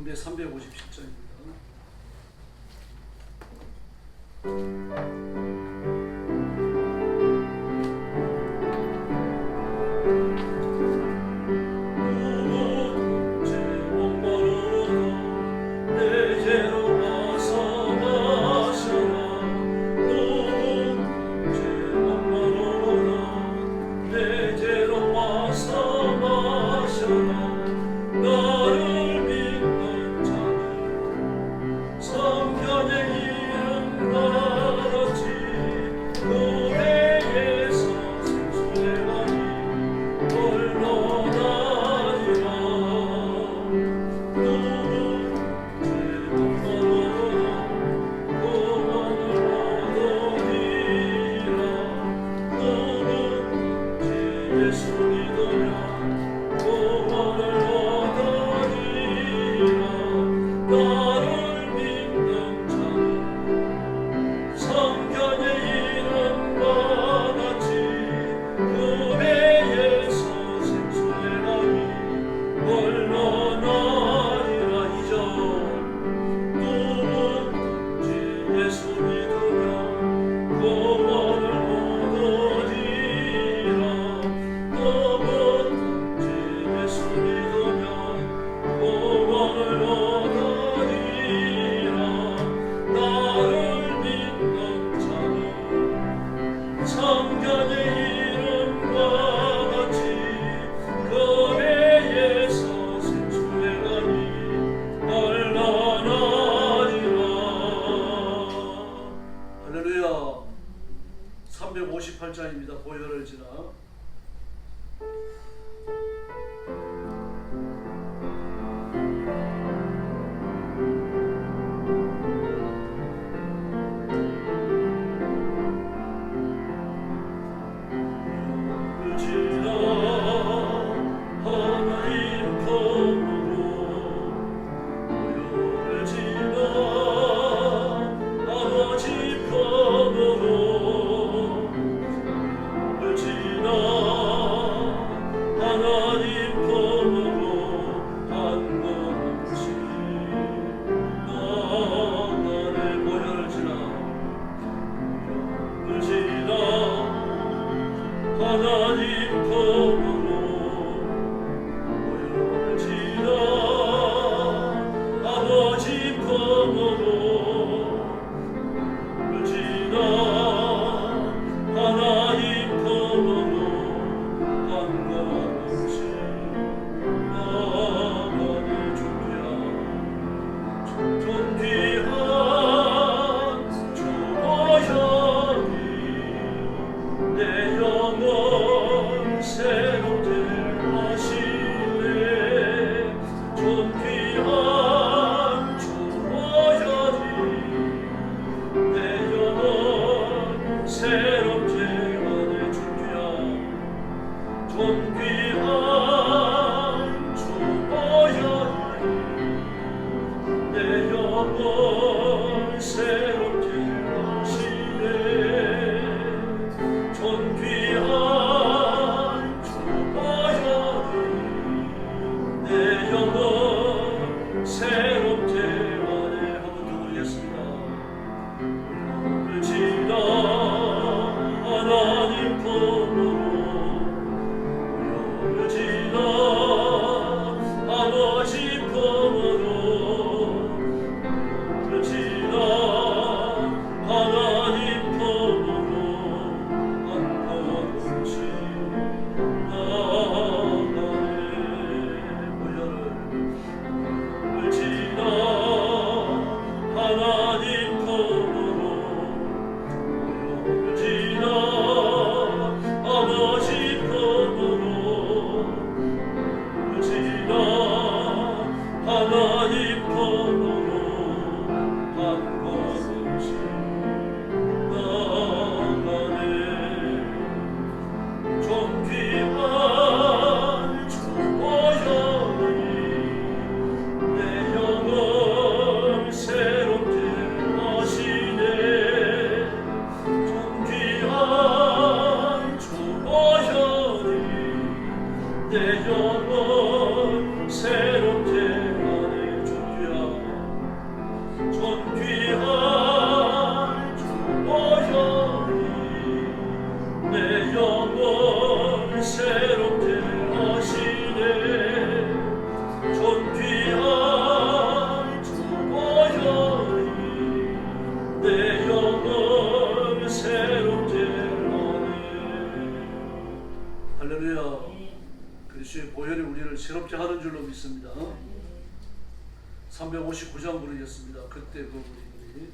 경배 357장입니다. 할렐루야. 358장입니다. 보혈을 지나 새롭게 하는 줄로 믿습니다. 359장 부르겠습니다. 그때 그 우리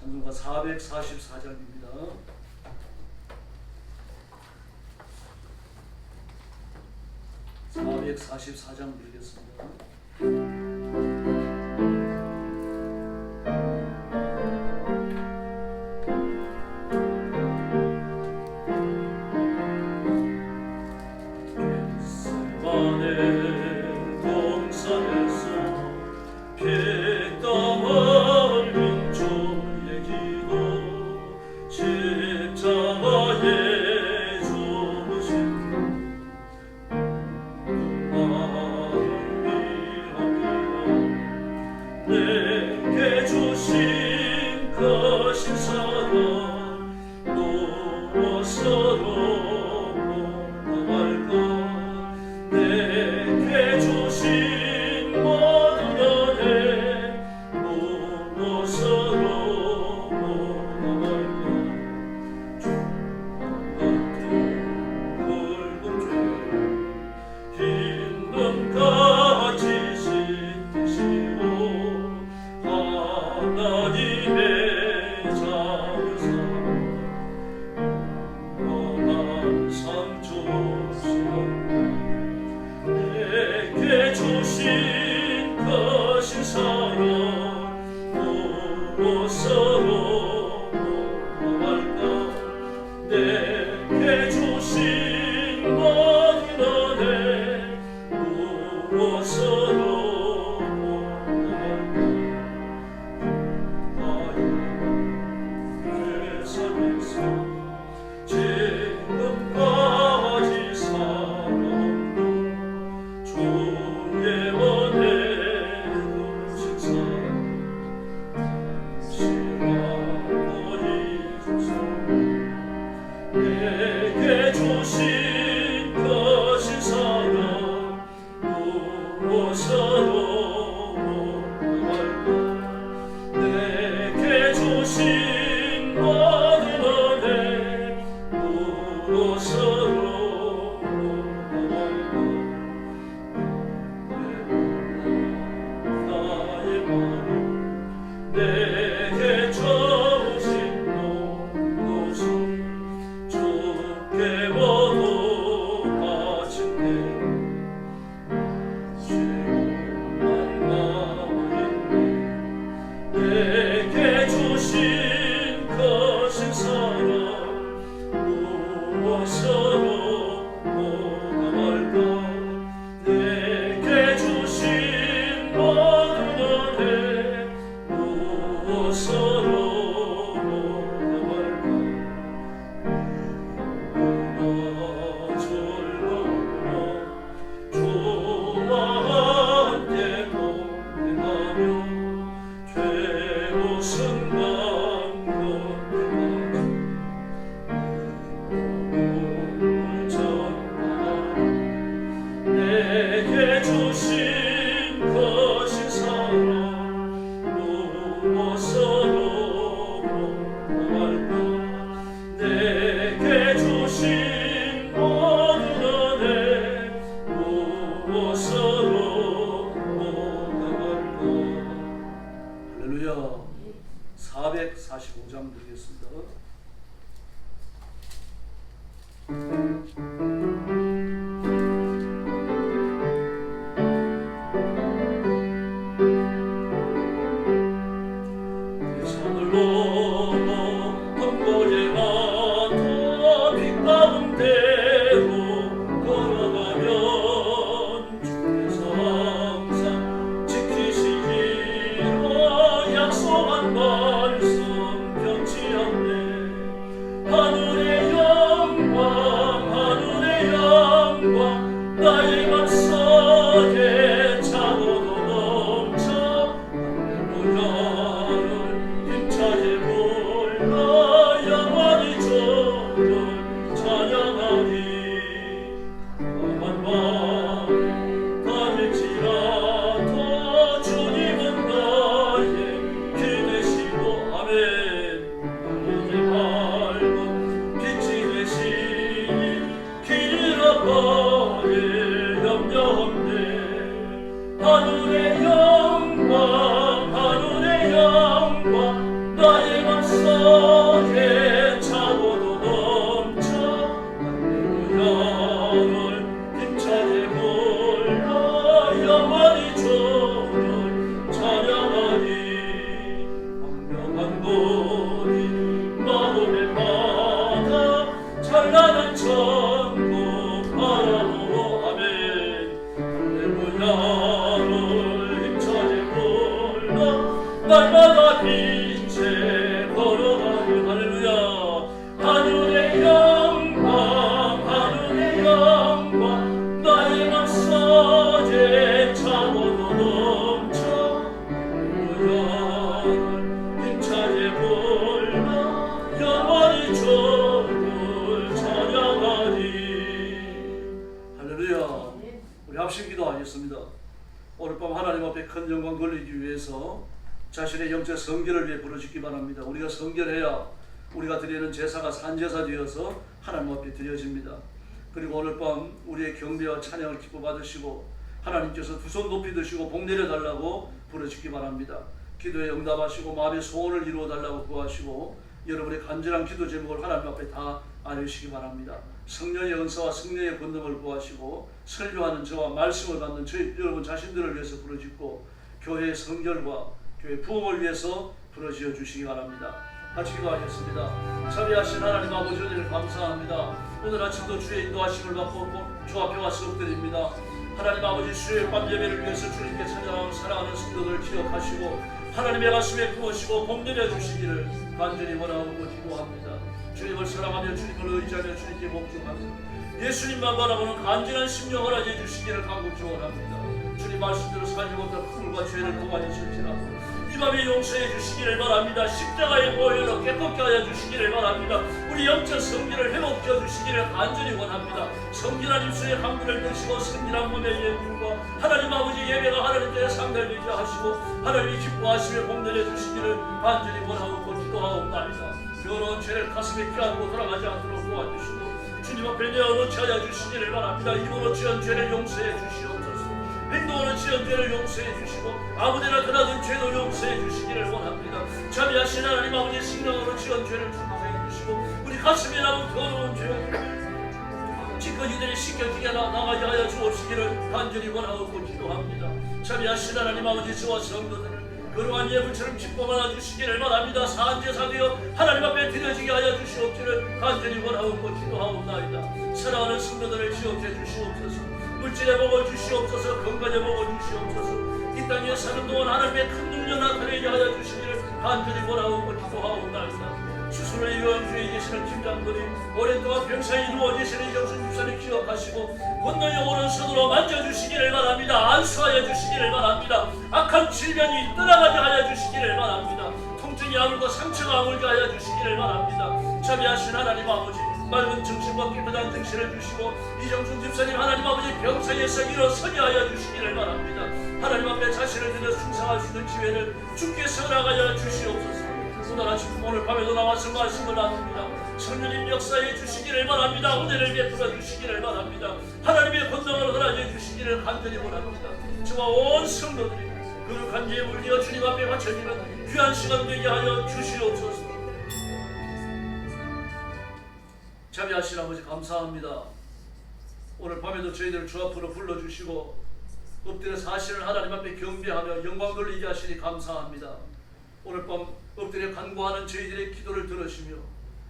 찬송가 444장입니다. 444장 드리겠습니다. 내게 주신 무엇으로 말까 내게 주신 모든 은혜 무엇으로 말까 나의 마음 내게 주신 모든 주께 모두 바친대 내게 주신 거신 사랑 무엇으로 보감할까 내게 주신 모든 은혜 무엇으로 보감할까 나 즐거워 주와 함께 동행하며 최고 순간 건너가자 내게 주신 거신 사랑 무엇으로 보감할까 내게 주신 모든 은혜 무엇으로 보감할까 할렐루야. 445장 드리겠습니다. 산을 넘어 험고제가 더 빛 가운데로 걸어가면 주께서 항상 지키시기로 약속한 말씀 변치 않네 하늘의 영광 나의 맘속에 차고도 넘쳐 할렐루야를 힘차게 불러 영원히 주를 찬양하리 험한 밤 다닐지라도 주님은 나의 길 되시고 아멘 이제 밝은 빛이 되시니 길을 앞에 염려 없네 하늘의 영광 나의 맘속에 차고도 넘쳐 할렐루야를 힘차게 불러 영원히 주를 찬양하리 황명한 곳이 마음의 바다 찬란한 천국 바라보고 아멘 할렐루야를 힘차게 불러 날마다 빛에 걸어가리 할렐루야 하늘의 영광 나의 맘속에 차고도 넘쳐 할렐루야를 힘차게 불러 영원히 주를 찬양하리 할렐루야. 우리 합심 기도하겠습니다. 오늘 밤 하나님 앞에 큰 영광 돌리기 위해서 자신의 영적 성결을 위해 부르짖기 바랍니다. 우리가 성결해야 우리가 드리는 제사가 산제사 되어서 하나님 앞에 드려집니다. 그리고 오늘 밤 우리의 경배와 찬양을 기뻐 받으시고 하나님께서 두 손 높이 드시고 복 내려달라고 부르짖기 바랍니다. 기도에 응답하시고 마음의 소원을 이루어달라고 구하시고 여러분의 간절한 기도 제목을 하나님 앞에 다 알리시기 바랍니다. 성령의 은사와 성령의 권능을 구하시고 설교하는 저와 말씀을 받는 저희 여러분 자신들을 위해서 부르짖고 교회의 성결과 교회 부흥을 위해서 부르짖어 주시기 바랍니다. 같이 기도하겠습니다. 자비하신 하나님 아버지 은혜를 감사합니다. 오늘 아침도 주의 인도하심을 받고 주 앞에 와서 엎드립니다. 하나님 아버지 수요일 밤 예배를 위해서 주님께 찾아온 사랑하는 성도들 기억하시고 하나님의 가슴에 부으시고 복 내려주시기를 간절히 원하고 기도합니다. 주님을 사랑하며 주님을 의지하며 주님께 복종하며 예수님만 바라보는 간절한 심령 허락해 주시기를 간곡히 원합니다. 주님 말씀대로 살지 못한 흙과 죄를 동안이실지라도 이 밤에 용서해 주시기를 바랍니다. 십자가의 보혈로 깨끗게 하여 주시기를 바랍니다. 우리 영적 성기를 회복시켜 주시기를 간절히 원합니다. 성결한 입술에 강물을 드시고 성결한 몸의 예물과 하나님 아버지 예배가 하나님께 상달되게 하시고 하나님이 기뻐하시며 공헌해 주시기를 간절히 원하고 기도하옵나이다. 여러 죄를 가슴에 껴안고 돌아가지 않도록 도와주시고 주님 앞에 내어놓지 하여 주시기를 바랍니다. 입으로 지은 죄를 용서해 주시옵소서. 행동으로 지은 죄를 용서해 주시고 아무데나 드나든 죄도 용서해 주시기를 원합니다. 자비하신 하나님 아버지 생명으로 지은 죄를 용서해 주시고 우리 가슴에 남은 더러운 죄를 지꺼지들이 씻겨지게 나가게 하여 주옵시기를 간절히 원하고 기도합니다. 자비하신 하나님 아버지 저와 성도들을 거룩한 예물처럼 기뻐하여 주시기를 바랍니다. 사한제사 되어 하나님 앞에 드려지게 하여 주시옵기를 간절히 원하고 기도하옵나이다. 사랑하는 성도들을 지옥해 주시옵소서. 물질의 복을 주시옵소서. 건강의 복을 주시옵소서. 이 땅에 사는 동안 하나님의 큰 능력 나타내게 하여 주시기를 간절히 원하고 기도하옵나이다. 수술을 요양주에 계시는 김장군님, 오랜 동안 병상이 누워계시는 이정순 집사님 기억하시고 건너의 오른손으로 만져주시기를 바랍니다. 안수하여 주시기를 바랍니다. 악한 질병이 떠나가게 하여 주시기를 바랍니다. 통증이 아물고 상처가 아물게 하여 주시기를 바랍니다. 자비하신 하나님 아버지, 맑은 정신과 깨끗한 정신을 주시고 이정순 집사님 하나님 아버지 병상에서 일어서게 하여 주시기를 바랍니다. 하나님 앞에 자신을 드려 충성할 수 있는 기회를 주께서 허락하여 주시옵소서. 오늘 밤에도 나와서 말씀을 나눕니다. 성령님 역사해 주시기를 바랍니다. 은혜를 베풀어 주시기를 바랍니다. 하나님의 권능을 허락해 주시기를 간절히 원합니다. 저와 온 성도들이 거룩한 예물 되어 주님 앞에 바쳐지는 귀한 시간 되게 하여 주시옵소서. 자비하신 아버지 감사합니다. 오늘 밤에도 저희들을 주 앞으로 불러주시고 엎드려 사실을 하나님 앞에 경배하며 영광 돌리게 하시니 감사합니다. 오늘 밤 엎드려 간구하는 저희들의 기도를 들으시며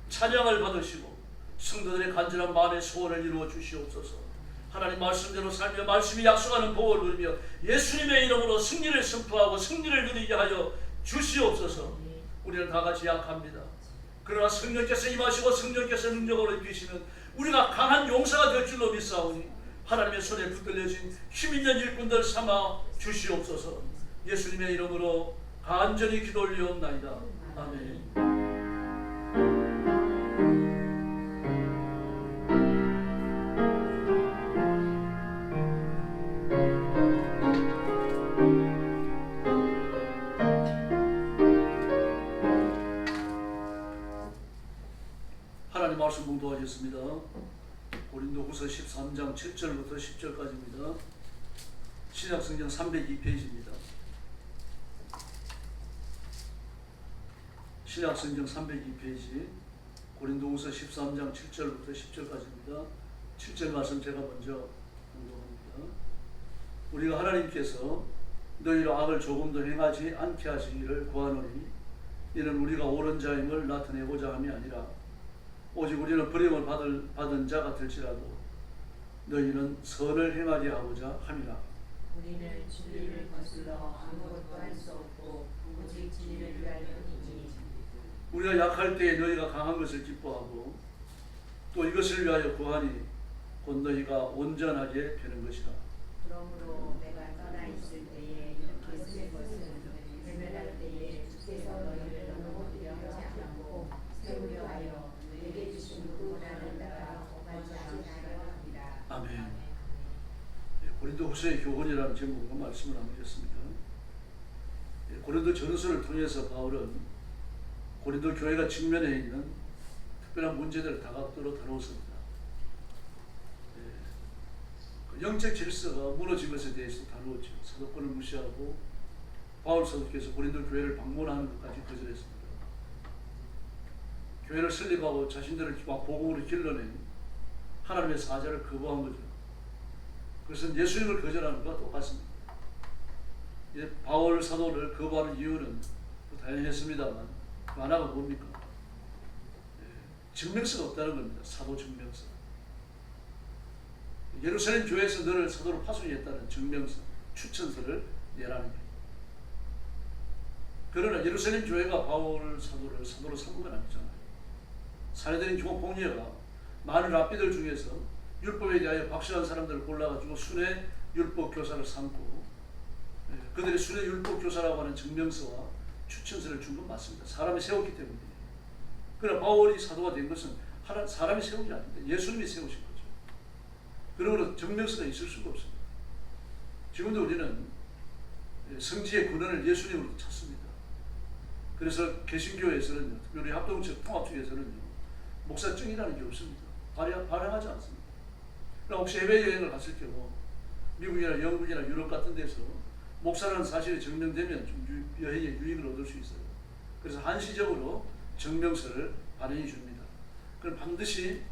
찬양을 받으시고 성도들의 간절한 마음의 소원을 이루어 주시옵소서. 하나님 말씀대로 살며 말씀이 약속하는 복을 누리며 예수님의 이름으로 승리를 선포하고 승리를 누리게 하여 주시옵소서. 우리는 다같이 약합니다. 그러나 성령께서 임하시고 성령께서 능력으로 입히시면 우리가 강한 용사가 될 줄로 믿사오니 하나님의 손에 붙들려진 힘있는 일꾼들 삼아 주시옵소서. 예수님의 이름으로 간절히 기도 올리옵나이다. 아멘. 하나님 말씀 봉독하겠습니다. 고린도후서 13장 7절부터 10절까지입니다. 신약성경 302페이지입니다. 신약성경 302페이지 고린도후서 13장 7절부터 10절까지입니다. 7절 말씀 제가 먼저 공독합니다. 우리가 하나님께서 너희로 악을 조금도 행하지 않게 하시기를 구하노니 이는 우리가 옳은 자임을 나타내고자 함이 아니라 오직 우리는 버림을 받은 자 같을지라도 너희는 선을 행하게 하고자 함이라. 우리는 진리를 거슬러 아무것도 할 수 없고 오직 진리를 위하여이니 우리가 약할 때에 너희가 강한 것을 기뻐하고 또 이것을 위하여 구하니 곧 너희가 온전하게 되는 것이라. 그러므로 내가 떠나 있을 때에 이렇게 쓸 것은 외면할 때에 주께서 너희를 너무 두려워하지 않고 세우려 하여 내게 주신 구원하는 자가 오가지 않게 합니다. 아멘. 고린도후서의 교훈이라는 제목으로 말씀을 나누겠습니다. 고린도 전서를 통해서 바울은 고린도 교회가 직면해 있는 특별한 문제들을 다각도로 다루었습니다. 영적 질서가 무너진 것에 대해서 다루었죠. 사도권을 무시하고 바울 사도께서 고린도 교회를 방문하는 것까지 거절했습니다. 교회를 설립하고 자신들을 복음으로 길러낸 하나님의 사자를 거부한 거죠. 그것은 예수님을 거절하는 것과 똑같습니다. 바울 사도를 거부하는 이유는 다양했습니다만 그 하나가 뭡니까? 증명서가 없다는 겁니다. 사도 증명서. 예루살렘 교회에서 너를 사도로 파송했다는 증명서, 추천서를 내라는 거예요. 그러나 예루살렘 교회가 바울 사도를 사도로 삼은 건 아니잖아요. 사내들인 공예가 많은 랍비들 중에서 율법에 대하여 확실한 사람들을 골라가지고 순회 율법 교사를 삼고 그들이 순회 율법 교사라고 하는 증명서와 추천서를 준 건 맞습니다. 사람이 세웠기 때문이에요. 그러나 바울이 사도가 된 것은 사람이 세운 게 아닙니다. 예수님이 세우신 거죠. 그러므로 증명서가 있을 수가 없습니다. 지금도 우리는 성지의 근원을 예수님으로 찾습니다. 그래서 개신교에서는, 특별히 합동적 통합 쪽에서는 목사증이라는 게 없습니다. 발행하지 않습니다. 그러나 혹시 해외여행을 갔을 경우 미국이나 영국이나 유럽 같은 데서 목사라는 사실이 증명되면 좀 여행에 유익을 얻을 수 있어요. 그래서 한시적으로 증명서를 발행해 줍니다. 그럼 반드시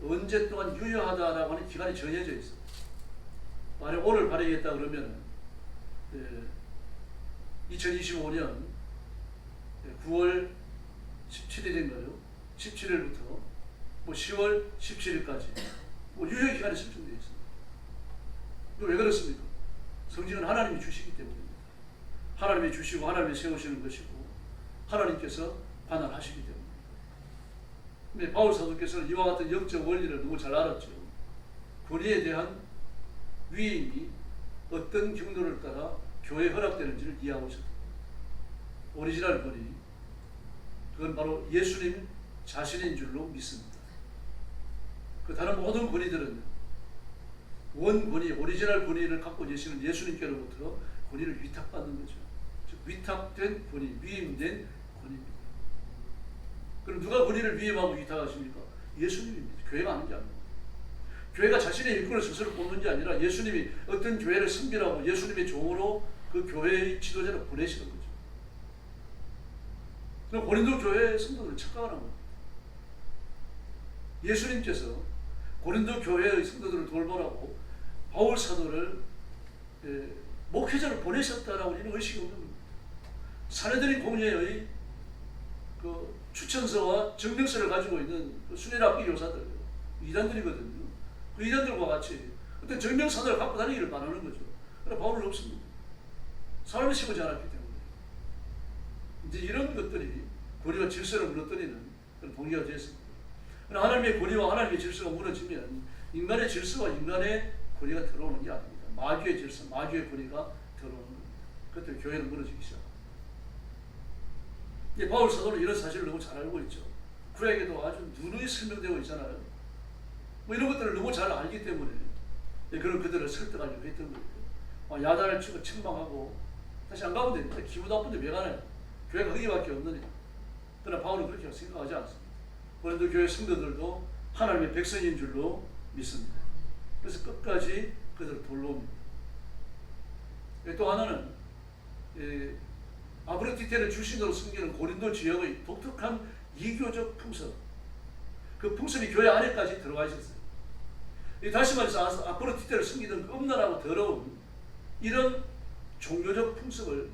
언제 동안 유효하다라고 하는 기간이 정해져 있어요. 만약 오늘 발행했다 그러면 2025년 9월 17일인가요? 17일부터 뭐 10월 17일까지 뭐 유효 기간이 설정되어 있습니다. 이거 왜 그렇습니까? 성경은 하나님이 주시기 때문입니다. 하나님이 주시고 하나님이 세우시는 것이고 하나님께서 관할하시기 때문입니다. 근데 바울 사도께서는 이와 같은 영적 원리를 너무 잘 알았죠. 권위에 대한 위임이 어떤 경로를 따라 교회에 허락되는지를 이해하고 있었다. 오리지널 권위, 그건 바로 예수님 자신인 줄로 믿습니다. 그 다른 모든 권위들은 원 권위, 오리지널 권위를 갖고 계시는 예수님께로부터 권위를 위탁받는 거죠. 즉 위탁된 권위, 위임된 권위입니다. 그럼 누가 권위를 위임하고 위탁하십니까? 예수님입니다. 교회가 하는 게 아닙니다. 교회가 자신의 일꾼을 스스로 뽑는 게 아니라 예수님이 어떤 교회를 섬기라고 예수님의 종으로 그 교회의 지도자를 보내시는 거죠. 그럼 고린도 교회의 성도들을 착각하는 겁니다. 예수님께서 고린도 교회의 성도들을 돌보라고 바울 사도를 목회자를 보내셨다라고 이런 의식이 없는 겁니다. 사내들인 공예의 그 추천서와 증명서를 가지고 있는 그 순회랍비 교사들, 이단들이거든요. 그 이단들과 같이 어떤 증명서들을 갖고 다니기를 바라는 거죠. 그러나 바울은 없습니다. 사람이 심지 않았기 때문에. 이제 이런 것들이 권위와 질서를 무너뜨리는 그런 동기가 되었습니다. 그러나 하나님의 권위와 하나님의 질서가 무너지면 인간의 질서와 인간의 권위가 들어오는 게 아닙니다. 마귀의 질서, 마귀의 권위가 들어오는 겁니다. 그때 교회는 무너지기 시작합니다. 바울 사도는 이런 사실을 너무 잘 알고 있죠. 구약에도 아주 누누이 설명되고 있잖아요. 뭐 이런 것들을 너무 잘 알기 때문에 그런 그들을 설득하려고 했던 거예요. 야단을 치고 책망하고 다시 안 가면 됩니다. 기분 나쁜데 왜 가나요? 교회가 거기밖에 없느냐. 그러나 바울은 그렇게 생각하지 않습니다. 고린도 교회 성도들도 하나님의 백성인 줄로 믿습니다. 그래서 끝까지 그들을 돌봅니다. 또 하나는 아브로디테를 출신으로 섬기는 고린도 지역의 독특한 이교적 풍습, 그 풍습이 교회 안에까지 들어가 있었어요. 다시 말해서 아브로디테를 섬기던 음란하고 더러운 이런 종교적 풍습을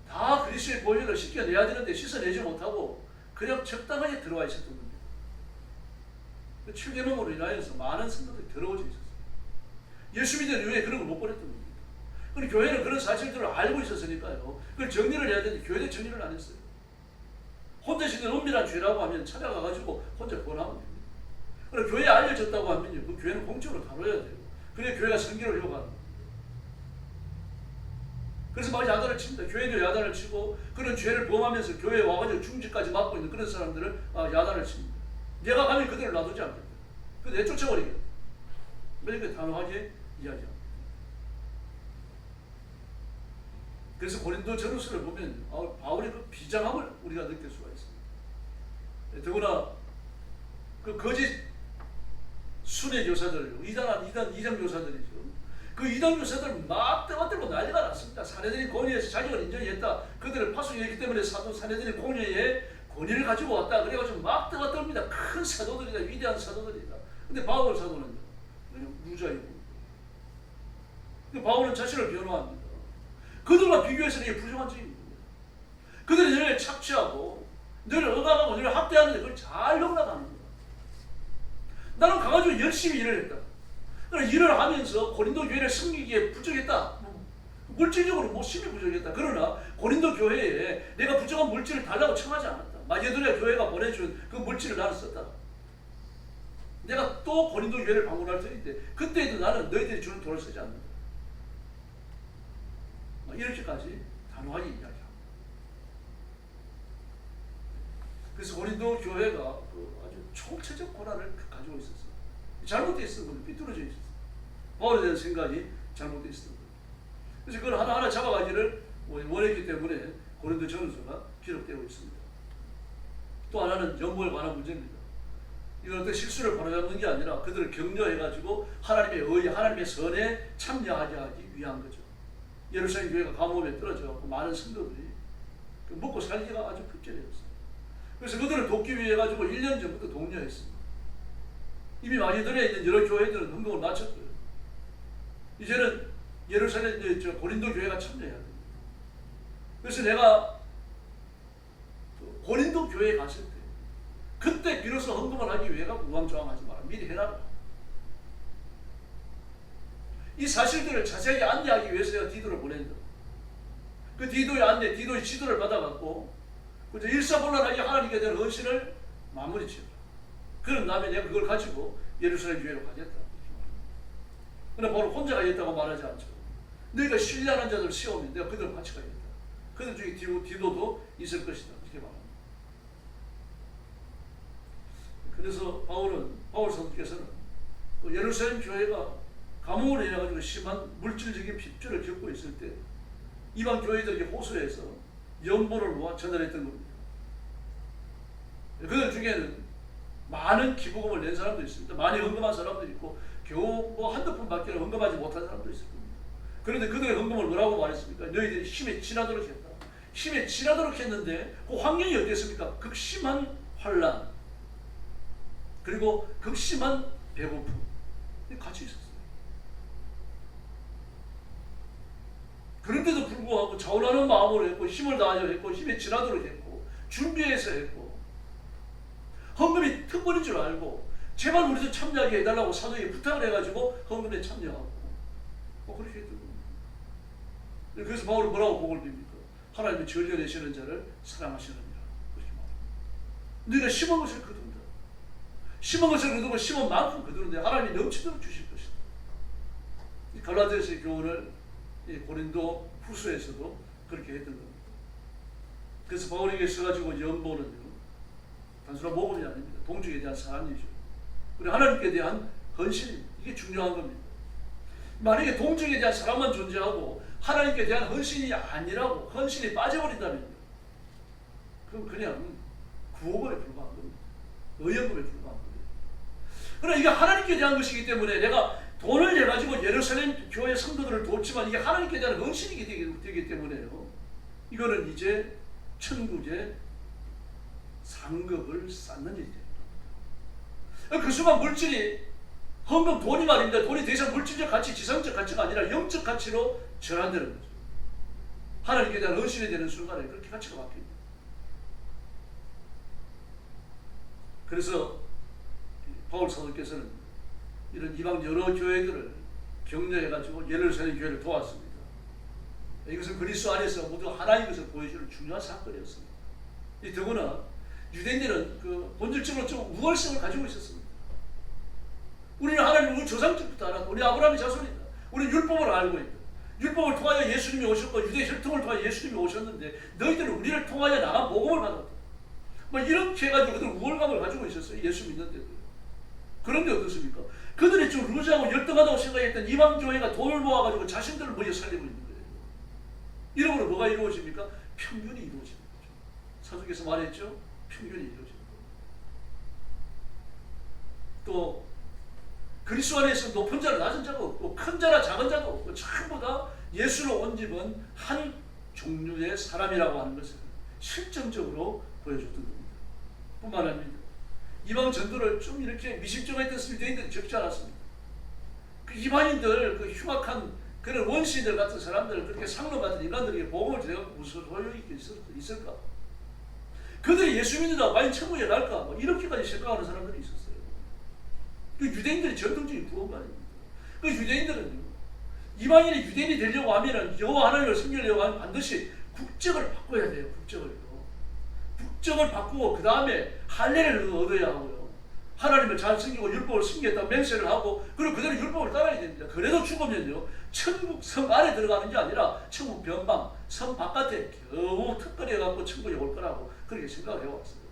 다 그리스도의 보혈로 씻겨내야 되는데 씻어내지 못하고 그냥 적당하게 들어와 있었던 겁니다. 그 7계명으로 인하여서 많은 성도들이 더러워져 있었어요. 예수 믿는 이후에 그런 걸 못 버렸던 겁니다. 그런데 교회는 그런 사실들을 알고 있었으니까요. 그걸 정리를 해야 되는데 교회는 정리를 안 했어요. 혼자 짓는 은밀한 죄라고 하면 찾아가가지고 혼자 권하면 됩니다. 그럼 교회에 알려졌다고 하면요, 그 교회는 공적으로 다뤄야 돼요. 그래야 교회가 성결을 이어가는 거예요. 그래서 막 야단을 칩니다. 교회도 야단을 치고 그런 죄를 범하면서 교회에 와가지고 중지까지 맡고 있는 그런 사람들을 야단을 칩니다. 내가 가면 그들을 놔두지 않겠다. 그 내쫓아버리겠다. 이렇게 단호하게 이야기합니다. 그래서 고린도 전후서를 보면 바울의 그 비장함을 우리가 느낄 수가 있습니다. 더구나 그 거짓 순회 교사들, 이단 교사들이죠. 그 이단 교사들 막 떠받들고 난리가 났습니다. 사내들이 권위에서 자격을 인정했다. 그들을 파송했기 때문에 사내들이 권위에 권위를 가지고 왔다. 그래가지고 막 떠받듭니다. 큰 사도들이다. 위대한 사도들이다. 근데 바울 사도는 그냥 무자이고. 바울은 자신을 변호합니다. 그들과 비교해서는 이게 부정한 죄입니다. 그들이 너를 착취하고 너를 억압하고 너를 학대하는데 그걸 잘 용납하는 거야. 나는 가가지고 열심히 일을 했다. 그러나 일을 하면서 고린도 교회를 섬기기에 부족했다. 물질적으로 힘이 부족했다. 그러나 고린도 교회에 내가 부족한 물질을 달라고 청하지 않았다. 마게도냐 교회가 보내준 그 물질을 나는 썼다. 내가 또 고린도 교회를 방문할 터인데 그때에도 나는 너희들이 주는 돈을 쓰지 않는다. 이렇게까지 단호하게 이야기합니다. 그래서 고린도 교회가 아주 총체적 고난을 가지고 있었어요. 잘못되어 있었던 거예요. 삐뚤어져 있었어요. 바울에 대한 생각이 잘못되어 있었던 거예요. 그래서 그걸 하나하나 잡아가기를 원했기 때문에 고린도 전후서가 기록되고 있습니다. 또 하나는 연보에 관한 문제입니다. 이건 어떤 실수를 바로잡는 게 아니라 그들을 격려해가지고 하나님의 의에, 하나님의 선에 참여하게 하기 위한 거죠. 예루살렘 교회가 감옥에 떨어져갖고 많은 성도들이 먹고 살기가 아주 급절해졌어요. 그래서 그들을 돕기 위해 가지고 1년 전부터 독려했습니다. 이미 많이 들어있는 여러 교회들은 헌금을 마쳤고요. 이제는 예루살렘 고린도 교회가 참여해야 됩니다. 그래서 내가 고린도 교회에 갔을 때 그때 비로소 헌금을 하기 위해가 우왕좌왕하지 마라. 미리 해놔라. 이 사실들을 자세하게 안내하기 위해서 내가 디도를 보낸다. 그 디도의 안내, 디도의 지도를 받아갖고 일사불란하게 하나님께 대한 헌신을 마무리 지어라. 그런 다음에 내가 그걸 가지고 예루살렘 교회로 가겠다. 그러나 바로 혼자 가겠다고 말하지 않죠. 너희가 신뢰하는 자들 세우면 내가 그들과 같이 가겠다. 그들 중에 디도도 있을 것이다. 이렇게 말합니다. 그래서 바울 사도께서는 예루살렘 교회가 감옥으로 인해가지고 심한 물질적인 핍조를 겪고 있을 때 이방 교회들에게 호소해서 연보를 모아 전달했던 겁니다. 그들 중에는 많은 기부금을 낸 사람도 있습니다. 많이 헌금한 사람도 있고 겨우 한두 푼밖에 헌금하지 못한 사람도 있을 겁니다. 그런데 그들의 헌금을 뭐라고 말했습니까? 너희들이 힘에 지나도록 했다. 힘에 지나도록 했는데 그 환경이 어땠습니까? 극심한 환난 그리고 극심한 배고픔 같이 있었어요. 그런데도 불구하고 자원하는 마음으로 했고 힘을 다하여 했고 힘에 지나도록 했고 준비해서 했고 헌금이 특권인 줄 알고 제발 우리도 참여하게 해달라고 사도에게 부탁을 해가지고 헌금에 참여하고 그렇게 했던 겁니다. 그래서 바울은 뭐라고 복을 빕니까? 하나님이 전려내시는 자를 사랑하시느니라 그렇게 말합니다. 너희가 심은 것을 거둔다. 심은 것을 거두고 심은 만큼 거두는데 하나님이 넘치도록 주실 것이다. 이 갈라디아서의 교훈을 고린도 후서에서도 그렇게 했던 겁니다. 그래서 바울에게 써가지고 연보는요 단순한 모금이 아닙니다. 동족에 대한 사랑이죠. 그리고 하나님께 대한 헌신입니다. 이게 중요한 겁니다. 만약에 동족에 대한 사랑만 존재하고 하나님께 대한 헌신이 아니라고 헌신이 빠져버린다면요 그럼 그냥 구호금에 불과한 겁니다. 의연금에 불과한 겁니다. 그러나 이게 하나님께 대한 것이기 때문에 내가 돈을 내가지고 예루살렘 교회 성도들을 돕지만 이게 하나님께 대한 헌신이 되기 때문에요 이거는 이제 천국의 상급을 쌓는 일이 됩니다. 그 순간 물질이 헌금 돈이 말입니다. 돈이 더 이상 물질적 가치, 지상적 가치가 아니라 영적 가치로 전환되는 거죠. 하나님께 대한 헌신이 되는 순간에 그렇게 가치가 바뀝니다. 그래서 바울 사도께서는 이런 이방 여러 교회들을 격려해가지고 예루살렘 교회를 도왔습니다. 이것은 그리스도 안에서 모두 하나인 것을 보여주는 중요한 사건이었습니다. 더구나 유대인들은 그 본질적으로 좀 우월성을 가지고 있었습니다. 우리는 하나님을 조상적부터 알았다. 우리 아브라함의 자손이다. 우리는 율법을 알고 있다. 율법을 통하여 예수님이 오셨고 유대 혈통을 통하여 예수님이 오셨는데 너희들은 우리를 통하여 나간 복음을 받았다. 뭐 이렇게 해가지고 그들 우월감을 가지고 있었어요. 예수 믿는데도. 그런데 어떻습니까? 그들이 좀 루즈하고 열등하다고 생각했던 이방 교회가 돈을 모아가지고 자신들을 먼저 살리고 있는 거예요. 이러므로 뭐가 이루어집니까? 평균이 이루어지는 거죠. 사도께서 말했죠. 평균이 이루어지는 거예요. 또 그리스도 안에서 높은 자나 낮은 자가 없고 큰 자나 작은 자도 없고 전부 다 예수로 온 집은 한 종류의 사람이라고 하는 것을 실정적으로 보여줬던 겁니다. 뿐만 아닙니다. 이방 전도를 좀 이렇게 미심쩍어했던 유대인들이 적지 않았습니다. 그 이방인들, 그 흉악한 그런 원시인들 같은 사람들, 그렇게 상놈 같은 인간들에게 복음을 전해갖고 무슨 소용이 있을까? 그들이 예수 믿는다고 과연 천국에 갈까? 뭐 이렇게까지 생각하는 사람들이 있었어요. 그 유대인들이 전통적인 구원관입니다. 그 유대인들은요, 이방인이 유대인이 되려고 하면은 여호와 하나님을 섬기려고 하면 반드시 국적을 바꿔야 돼요. 국적을 바꾸고 그 다음에 할례를 얻어야 하고요. 하나님을 잘 섬기고 율법을 숨겼다고 맹세를 하고 그리고 그대로 율법을 따라야 됩니다. 그래도 죽으면요 천국 성 안에 들어가는 게 아니라 천국 변방 성 바깥에 겨우 특권해갖고 천국에 올 거라고 그렇게 생각을 해왔어요.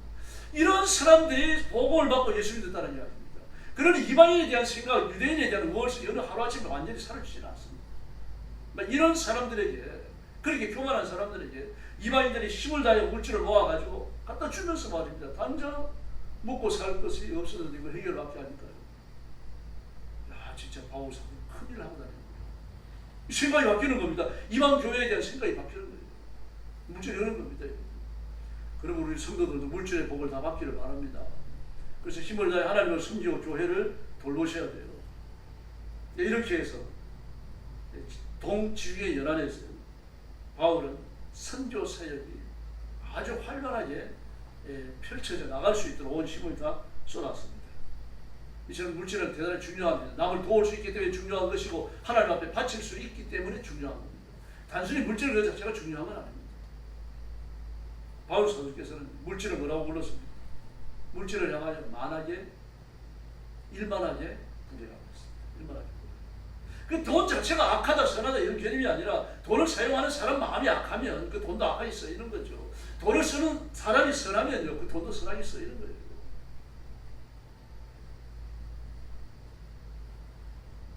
이런 사람들이 복음을 받고 예수 믿었다는 이야기입니다. 그러니 이방인에 대한 생각, 유대인에 대한 우월성이 어느 하루아침에 완전히 사라지지는 않습니다. 막 이런 사람들에게, 그렇게 교만한 사람들에게 이방인들이 힘을 다해 물질을 모아가지고 갖다 주면서 말입니다. 당장 먹고 살 것이 없어져도 이걸 해결받게 하니까요. 야, 진짜 바울 사도 큰일 하고 다니는 거예요. 생각이 바뀌는 겁니다. 이방 교회에 대한 생각이 바뀌는 거예요. 물질이 이런 겁니다. 그러면 우리 성도들도 물질의 복을 다 받기를 바랍니다. 그래서 힘을 다해 하나님을 섬기고 교회를 돌보셔야 돼요. 이렇게 해서 동지위의 연안에서 바울은 선교 사역이 아주 활발하게 펼쳐져 나갈 수 있도록 온 힘을 다 쏟았습니다. 이처럼 물질은 대단히 중요합니다. 남을 도울 수 있기 때문에 중요한 것이고 하나님 앞에 바칠 수 있기 때문에 중요한 겁니다. 단순히 물질 그 자체가 중요한 건 아닙니다. 바울 사도께서는 물질을 뭐라고 불렀습니까? 물질을 향하여 만하게 일만하게 부려하고 있습니다. 일만하게. 그 돈 자체가 악하다 선하다 이런 개념이 아니라 돈을 사용하는 사람 마음이 악하면 그 돈도 악하게 쓰이는 거죠. 돈을 쓰는 사람이 선하면요 그 돈도 선하게 쓰이는 거예요.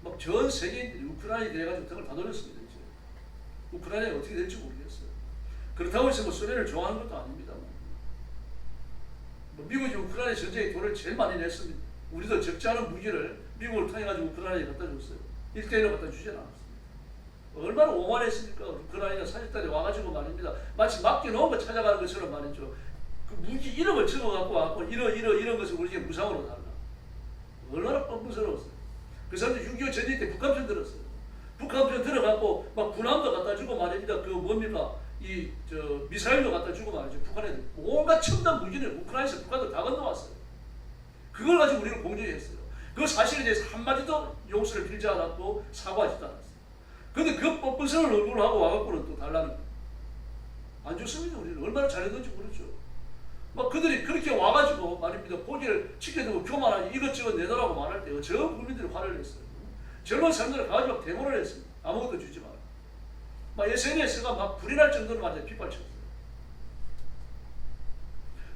막 전 세계인들이 우크라이나에 대해 가지고 등을 다 돌렸습니다. 이제 우크라이나가 어떻게 될지 모르겠어요. 그렇다고 해서 뭐 소련을 좋아하는 것도 아닙니다. 뭐 미국이 우크라이나 전쟁에 돈을 제일 많이 냈습니다. 우리도 적지 않은 무기를 미국을 통해 가지고 우크라이나에 갖다 줬어요. 1대1로 갖다 주지 않았습니다. 얼마나 오만했습니까? 우크라이나 사절단에 와가지고 말입니다. 마치 맡겨놓은 거 찾아가는 것처럼 말이죠. 그 무기 이름을 적어갖고 와갖고 이런 것을 우리에게 무상으로 달라. 얼마나 뻔뻔스러웠어요. 그 사람들 6.25 전쟁 때 북한 편 들었어요. 북한 편 들어갖고 막 군함도 갖다 주고 말입니다. 그 뭡니까? 미사일도 갖다 주고 말이죠. 북한에 온갖 첨단 무기를 우크라이나에서 북한도 다 건너왔어요. 그걸 가지고 우리는 공격했어요. 그 사실에 대해서 한마디도 용서를 빌지 않았고 사과하지도 않았어요. 그런데 그 뻔뻔스러운 얼굴을 하고 와갖고는 또 달라는 거예요. 안 좋습니다. 우리는 얼마나 잘했는지 모르죠. 막 그들이 그렇게 와가지고 말입니다. 고기를 지켜두고 교만하게 이것저것 내놓으라고 말할 때 전 국민들이 화를 냈어요. 젊은 사람들을 가가지고 막 데모를 했습니다. 아무것도 주지 마라. 막 SNS가 막 불이 날 정도로 완전히 빗발쳤어요.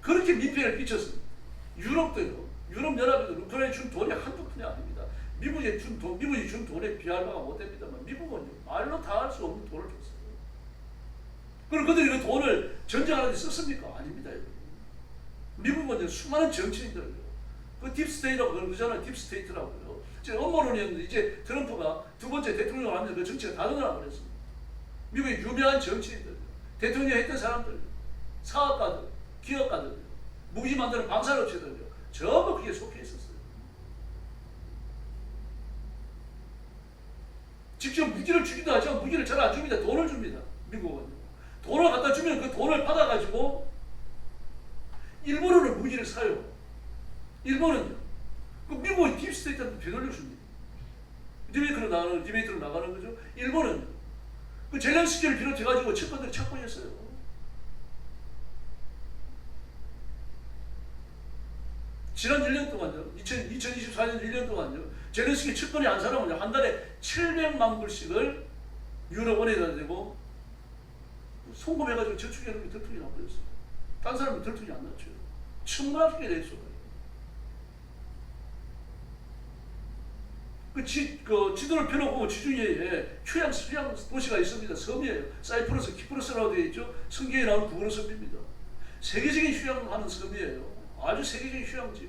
그렇게 민폐를 끼쳤습니다. 유럽도요. 유럽연합에도 우크라이나에 준 돈이 한두 푼이 아닙니다. 미국이 준 돈에 비할 바가 못 됩니다만 미국은 말로 다 할 수 없는 돈을 줬어요. 그럼 그들이 그 돈을 전쟁하는 데 썼습니까? 아닙니다. 미국은 수많은 정치인들요. 그 딥스테이트라고 그러잖아요. 딥스테이트라고요. 지금 음모론이었는데 이제 트럼프가 두 번째 대통령을 하면서 그 정치가 다 늘어나 버렸습니다. 미국의 유명한 정치인들, 대통령 했던 사람들, 사업가들, 기업가들, 무기 만드는 방산업체들요. 전부 그게 속해 있었어요. 직접 무기를 주기도 하지만 무기를 잘 안 줍니다. 돈을 줍니다. 미국은. 돈을 갖다 주면 그 돈을 받아가지고 일본어는 무기를 사요. 일본은요. 그 미국의 딥스테이트한테 되돌려줍니다. 디베이트로 나가는 거죠. 일본은요. 그 젤렌스키를 비롯해가지고 측근들이 착보했어요. 지난 1년 동안요. 2024년 1년 동안요. 젤렌스키 측근이 한 사람은요. 한 달에 700만 불씩을 유럽원에다 대고 송금해가지고 저축해놓은 게 들통이 나버렸어요. 딴 사람은 들통이 안 났죠. 천만하게 됐어요. 그 지도를 펴놓고 지중해에 휴양 도시가 있습니다. 섬이에요. 사이프러스, 키프러스라고 되어 있죠. 성경에 나오는 구분의 섬입니다. 세계적인 휴양하는 섬이에요. 아주 세계적인 휴양지.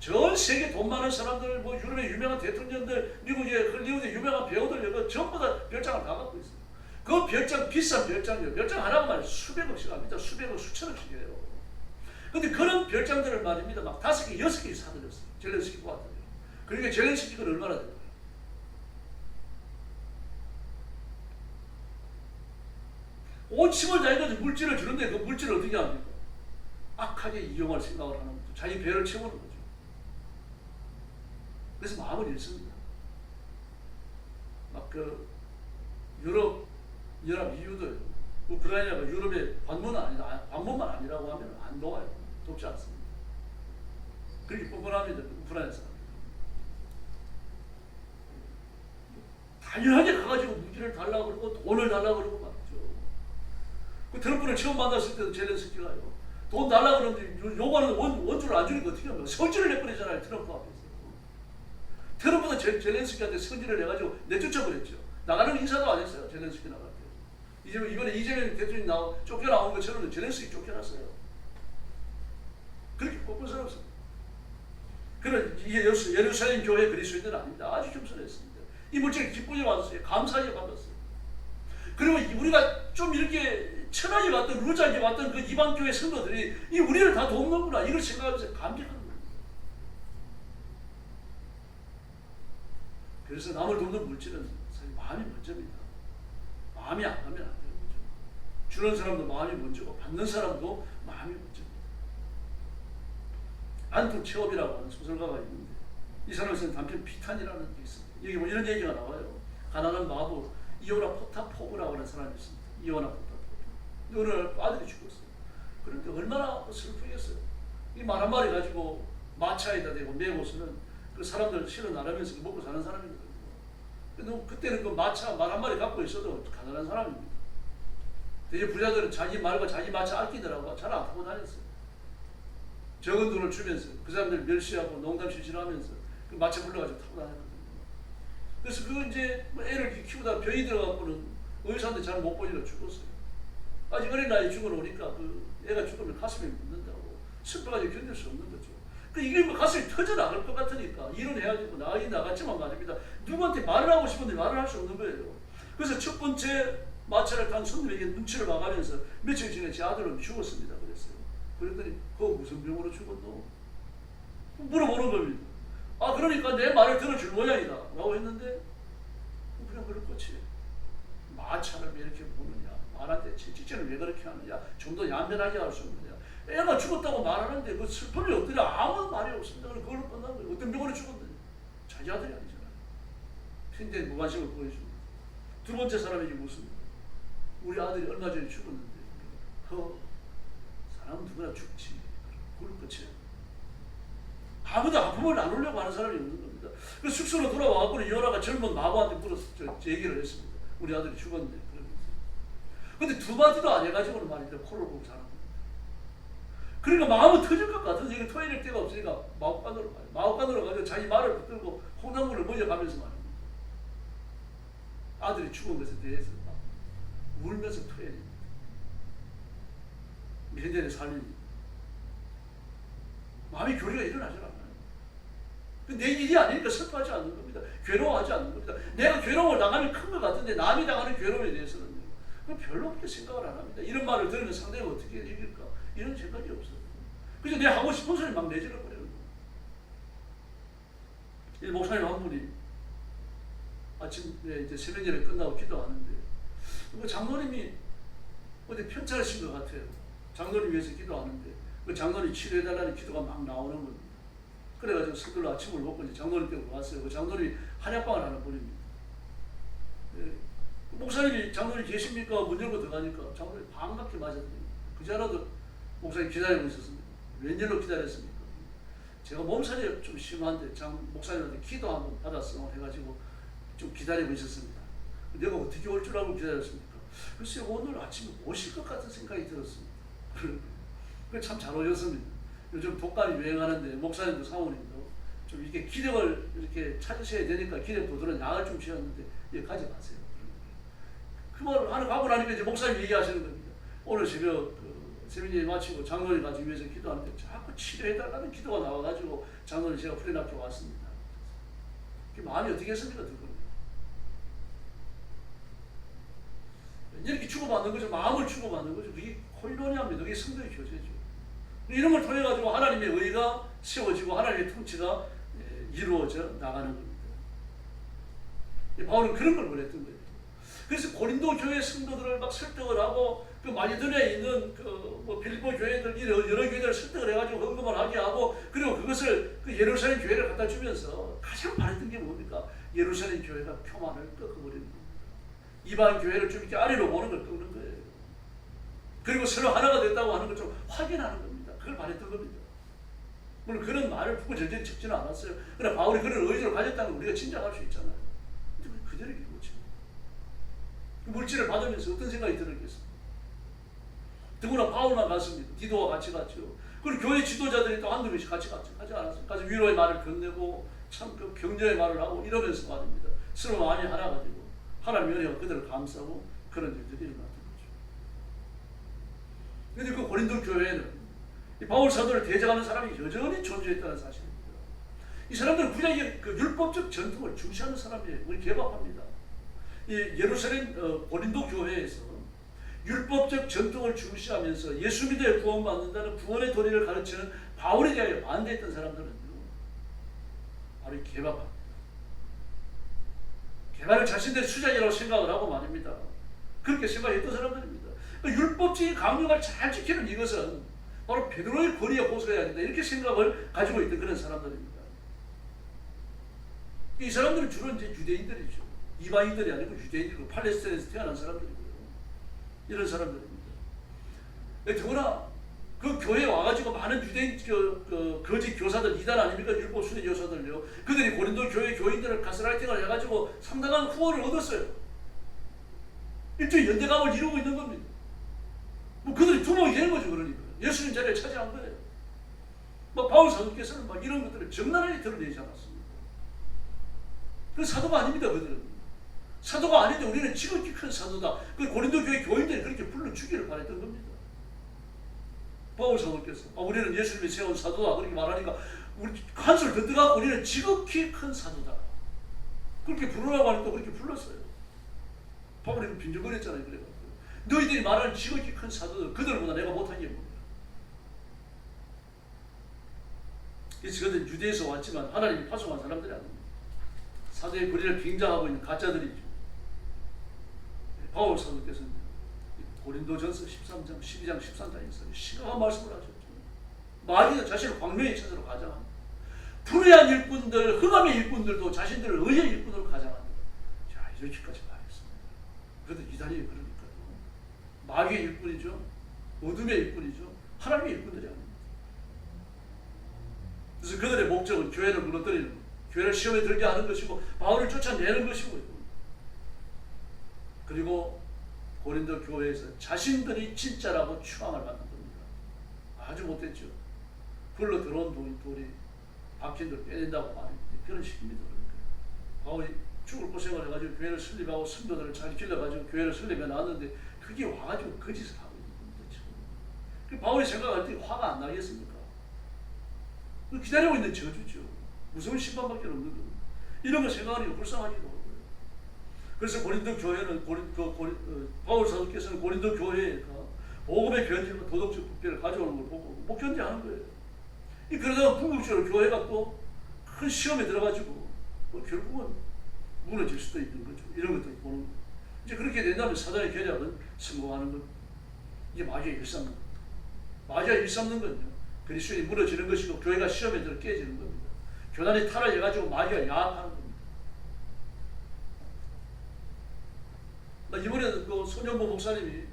전 세계 돈 많은 사람들, 뭐 유럽의 유명한 대통령들, 미국의 헐리우드의 유명한 배우들, 이거 전부 다 별장을 다 갖고 있어요. 그 별장, 비싼 별장이요. 별장 하나가 말이에요. 수백억씩 합니다. 수백억, 수천억씩이에요. 근데 그런 별장들을 말입니다. 막 5개, 6개 사들였어요. 젤렌스키 보았더니. 그러니까 젤렌스키가 얼마나 될까요? 온 힘을 다해가지고 물질을 주는데 그 물질을 어떻게 합니까? 악하게 이용할 생각을 하는 거죠. 자기 배를 채우는 거죠. 그래서 마음을 잃습니다. 막 유럽 연합 EU도요. 우크라이나가 유럽의 관문만 아니라고 하면 안 녹아요. 돕지 않습니다. 그렇게 뻔뻔합니다. 우크라이나 사람. 당연하게 가가지고 무기를 달라고 그러고 돈을 달라고 그러고 말이죠. 그 트럼프를 처음 만났을 때도 젤렌스키가요. 돈 달라고 그러는데 요구하는 원주를 안 주니까 어떻게 합니까? 성질을 내버리잖아요. 트럼프 앞에서. 트럼프도 젤렌스키한테 성질을 내가지고 내쫓아버렸죠. 나가는 인사도 안 했어요. 젤렌스키 나갈 때. 이번에 이재명 대통령이 쫓겨나온 것처럼 젤렌스키 쫓겨났어요. 그렇게 뻔뻔스럽습니다. 그런 예루살렘 교회 그리스도인들은 아닙니다. 아주 겸손했습니다. 이 물질을 기쁘게 받았어요. 감사하게 받았어요. 그리고 우리가 좀 이렇게 천하게 봤던 루자게 봤던 그 이방 교회 성도들이 이 우리를 다 돕는구나 이걸 생각하면서 감격하는 겁니다. 그래서 남을 돕는 물질은 사실 마음이 먼저입니다. 마음이 안 가면 안 되는 거죠. 주는 사람도 마음이 먼저고 받는 사람도 마음이 먼저입니다. 안톤 체홉이라고 하는 소설가가 있는데 이 사람을 쓴 단편 피탄이라는 게 있습니다. 여기 뭐 이런 얘기가 나와요. 가난한 마부 이오나 포타포브라고 하는 사람이 있습니다. 이오나 포타포브. 오늘 아들이 죽었어요. 그런데 얼마나 슬프겠어요. 이 말 한 마리 가지고 마차에다 대고 메고서는 그 사람들 실어 나르면서 먹고 사는 사람이거든요. 근데 그때는 그 마차 말 한 마리 갖고 있어도 가난한 사람입니다. 대개 부자들은 자기 말과 자기 마차 아끼느라고 잘 안 타고 다녔어요. 적은 돈을 주면서 그 사람들 멸시하고 농담 실실하면서 그 마차 불러가지고 타고 다녔거든요. 그래서 그 이제 뭐 애를 키우다 병이 들어가고는 의사한테 잘 못 보니까 죽었어요. 아직 어린 나이에 죽어놓으니까 그 애가 죽으면 가슴이 묻는다고 슬퍼가지고 견딜 수 없는 거죠. 그 이게 뭐 가슴이 터져 나갈 것 같으니까 일은 해야 되고 나갔지만 말입니다. 누구한테 말을 하고 싶은데 말을 할 수 없는 거예요. 그래서 첫 번째 마차를 탄 손님에게 눈치를 봐가면서 며칠 전에 제 아들은 죽었습니다. 그랬어요. 그랬더니 그거 무슨 병으로 죽었노? 물어보는 겁니다. 아 그러니까 내 말을 들어줄 모양이다 라고 했는데 그냥 그럴 거지. 마차를 왜 이렇게 보느냐, 말한테 채찍질을 왜 그렇게 하느냐, 좀 더 얌전하게 할 수 없느냐. 애가 죽었다고 말하는데 그 슬픔이 어떠냐, 아무 말이 없습니다. 그걸로 끝난 거예요. 어떤 병으로 죽었느냐, 자기 아들이 아니잖아요. 굉장히 무관심을 보여줍니다. 두 번째 사람이 무슨, 우리 아들이 얼마 전에 죽었는데 사람은 누구나 죽지. 그걸 끝이에요. 아무도 아픔을 나누려고 하는 사람이 없는 겁니다. 그 숙소로 돌아와서 연하가 젊은 마부한테 물어서 얘기를 했습니다. 우리 아들이 죽었는데. 근데 두 마디도 안 해가지고는 말이죠. 코를 보고 사는 겁니다. 그러니까 마음은 터질 것 같아서 이게 토해낼 데가 없으니까 마법관으로 가요. 마법관으로 가서 자기 말을 붙들고 콩나물을 먹여가면서 말합니다. 아들이 죽은 것에 대해서 막 울면서 토해냅니다. 미래전의 삶입니다. 마음의 교리가 일어나지 않아요. 내 일이 아니니까 슬퍼하지 않는 겁니다. 괴로워하지 않는 겁니다. 내가 괴로움을 당하면 큰 것 같은데 남이 당하는 괴로움에 대해서는 별로 없게 생각을 안 합니다. 이런 말을 들으면 상대가 어떻게 얘기할까? 이런 생각이 없어요. 그래서 내가 하고 싶은 소리 막 내질러버려요. 이 목사님 한 분이 아침에 이제 새벽 예배 끝나고 기도하는데 그 장로님이 어디 편찮으신 것 같아요. 장로님 위해서 기도하는데 그 장로님 치료해달라는 기도가 막 나오는 겁니다. 그래가지고 서둘러 아침을 먹고 이제 장로님 댁으로 왔어요. 그 장로님이 한약방을 하는 분입니다. 네. 목사님이 장로님 계십니까? 문 열고 들어가니까 장로님 반갑게 맞았더니 그자라도 목사님 기다리고 있었습니다. 웬일로 기다렸습니까? 제가 몸살이 좀 심한데 목사님한테 기도 한번 받았어 해가지고 좀 기다리고 있었습니다. 내가 어떻게 올 줄 알고 기다렸습니까? 글쎄 오늘 아침에 오실 것 같은 생각이 들었습니다. 그 참 잘 오셨습니다. 요즘 독감이 유행하는데 목사님도 사모님도 좀 이렇게 기력을 이렇게 찾으셔야 되니까 기력 도들은 약을 좀 지었는데 예, 가지 마세요. 그 말을 하고 나니까 이제 목사님 얘기하시는 겁니다. 오늘 새벽 세미나에 마치고 장로님 가지고 위해서 기도하는데 자꾸 치료해달라는 기도가 나와가지고 장로님 제가 프레낙교 왔습니다. 마음이 어떻게 했습니까? 이렇게 주고받는 거죠. 마음을 주고받는 거죠. 그게 콜로니아입니다. 그게 성도의 교제죠. 이런 걸 통해 가지고 하나님의 의가 세워지고 하나님의 통치가 이루어져 나가는 겁니다. 바울은 그런 걸 원했던 거예요. 그래서 고린도 교회 성도들을 막 설득을 하고 그 마게도냐에 있는 그 빌립보 교회들 여러 교회들을 설득을 해가지고 헌금을 하게 하고 그리고 그것을 그 예루살렘 교회를 갖다 주면서 가장 바랬던 게 뭡니까? 예루살렘 교회가 표만을 꺾어버리는 겁니다. 이방 교회를 좀 이렇게 아래로 보는 걸 꺾는 거예요. 그리고 서로 하나가 됐다고 하는 걸 좀 확인하는 겁니다. 그걸 바랬던 겁니다. 물론 그런 말을 푸고 절대로 적지는 않았어요. 그러나 바울이 그런 의지를 가졌다는 걸 우리가 진작할 수 있잖아요. 근데 그대로 이루어지고 물질을 받으면서 어떤 생각이 들었겠습니까? 더구나 바울만 갔습니다. 디도와 같이 갔죠. 그리고 교회 지도자들이 또 한두 명씩 같이 갔죠. 가지 않았어요. 가서 위로의 말을 건네고 참 그 격려의 말을 하고 이러면서 말입니다. 서로 마음이 하나 가지고 하나님의 은혜가 그들을 감싸고 그런 일들이 일어났던 거죠. 그런데 그 고린도 교회에는 이 바울 사도를 대적하는 사람이 여전히 존재했다는 사실입니다. 이 사람들은 구약의 그 율법적 전통을 중시하는 사람이에요. 우리 개박합니다. 이 예루살렘 고린도 교회에서 율법적 전통을 중시하면서 예수 믿어야 구원받는다는 구원의 도리를 가르치는 바울에 대하여 반대했던 사람들은요, 바로 이 개박합니다. 개박을 자신들의 수장이라고 생각을 하고 말입니다. 그렇게 생각했던 사람들입니다. 율법적인 강령을 잘 지키는 이것은 바로 베드로의 거리에 호소해야 된다, 이렇게 생각을 가지고 있던 그런 사람들입니다. 이 사람들은 주로 이제 유대인들이죠. 이방인들이 아니고 유대인이고 팔레스타인에서 태어난 사람들이고요. 이런 사람들입니다. 더구나 그 교회에 와가지고 많은 유대인 거짓 교사들, 이단 아닙니까? 율법 순위 교사들요. 그들이 고린도 교회 교인들을 가스라이팅을 해가지고 상당한 후원을 얻었어요. 일종의 연대감을 이루고 있는 겁니다. 뭐 그들이 두목이 되는 거죠. 그러니까 예수님 자리를 차지한 거예요. 막 바울 사도께서는 막 이런 것들을 적나라하게 드러내지 않았습니다. 그 사도가 아닙니다. 그들은 사도가 아닌데 우리는 지극히 큰 사도다. 그 고린도 교회 교인들이 그렇게 불러주기를 바랬던 겁니다. 바울 사도께서 우리는 예수님이 세운 사도다 그렇게 말하니까 우리 한술 더 들어가고 우리는 지극히 큰 사도다 그렇게 부르라고 하니까 그렇게 불렀어요. 바울이 빈정거렸잖아요. 그래가지고 너희들이 말하는 지극히 큰 사도들, 그들보다 내가 못한 게 뭡니까? 그래서 그들은 유대에서 왔지만 하나님이 파송한 사람들이 아닙니다. 사도의 거리를 빙자하고 있는 가짜들이죠. 바울 사도께서는 고린도전서 13장, 12장, 13장에서 심각한 말씀을 하셨죠. 마귀가 자신을 광명의 천사로 가장합니다. 불의한 일꾼들, 흑암의 일꾼들도 자신들을 의의 일꾼으로 가장합니다. 자, 이렇게까지 말했습니다. 그래도 이단이 그러니까요. 마귀의 일꾼이죠. 어둠의 일꾼이죠. 하나님의 일꾼들이 아닙니다. 그래서 그들의 목적은 교회를 무너뜨리는, 교회를 시험에 들게 하는 것이고 바울을 쫓아내는 것이고요. 그리고 고린도 교회에서 자신들이 진짜라고 추앙을 받는 겁니다. 아주 못됐죠. 불러 들어온 돌이 박힌 돌 빼낸다고 말합니다. 그런 식입니다. 그러니까 바울이 죽을 고생을 해가지고 교회를 설립하고 성도들을 잘 길러가지고 교회를 설립해 놨는데 그게 와가지고 거짓을 하고 있는 겁니다. 지금 바울이 생각할 때 화가 안 나겠습니까? 기다리고 있는 저주죠. 무서운 심판밖에 없는 겁니다. 이런 거 생각하니까 불쌍하기도 하고요. 그래서 고린도 교회는 바울 사도께서는 고린도 교회에 복음의 변질과 도덕적 부패를 가져오는 걸 보고 못 견디하는 거예요. 그러다가 궁극적으로 교회가 또 큰 시험에 들어가지고 결국은 무너질 수도 있는 거죠. 이런 것들을 보는 거예요. 이제 그렇게 된다면 사단의 계략은 성공하는 겁니다. 이게 마귀의 일삼는 겁니다. 마귀가 일삼는 건요, 그리스도인이 무너지는 것이고 교회가 시험에 들어 깨지는 겁니다. 교단이 타락해가지고 마귀가 야합하는 겁니다. 이번에 그 손영보 목사님이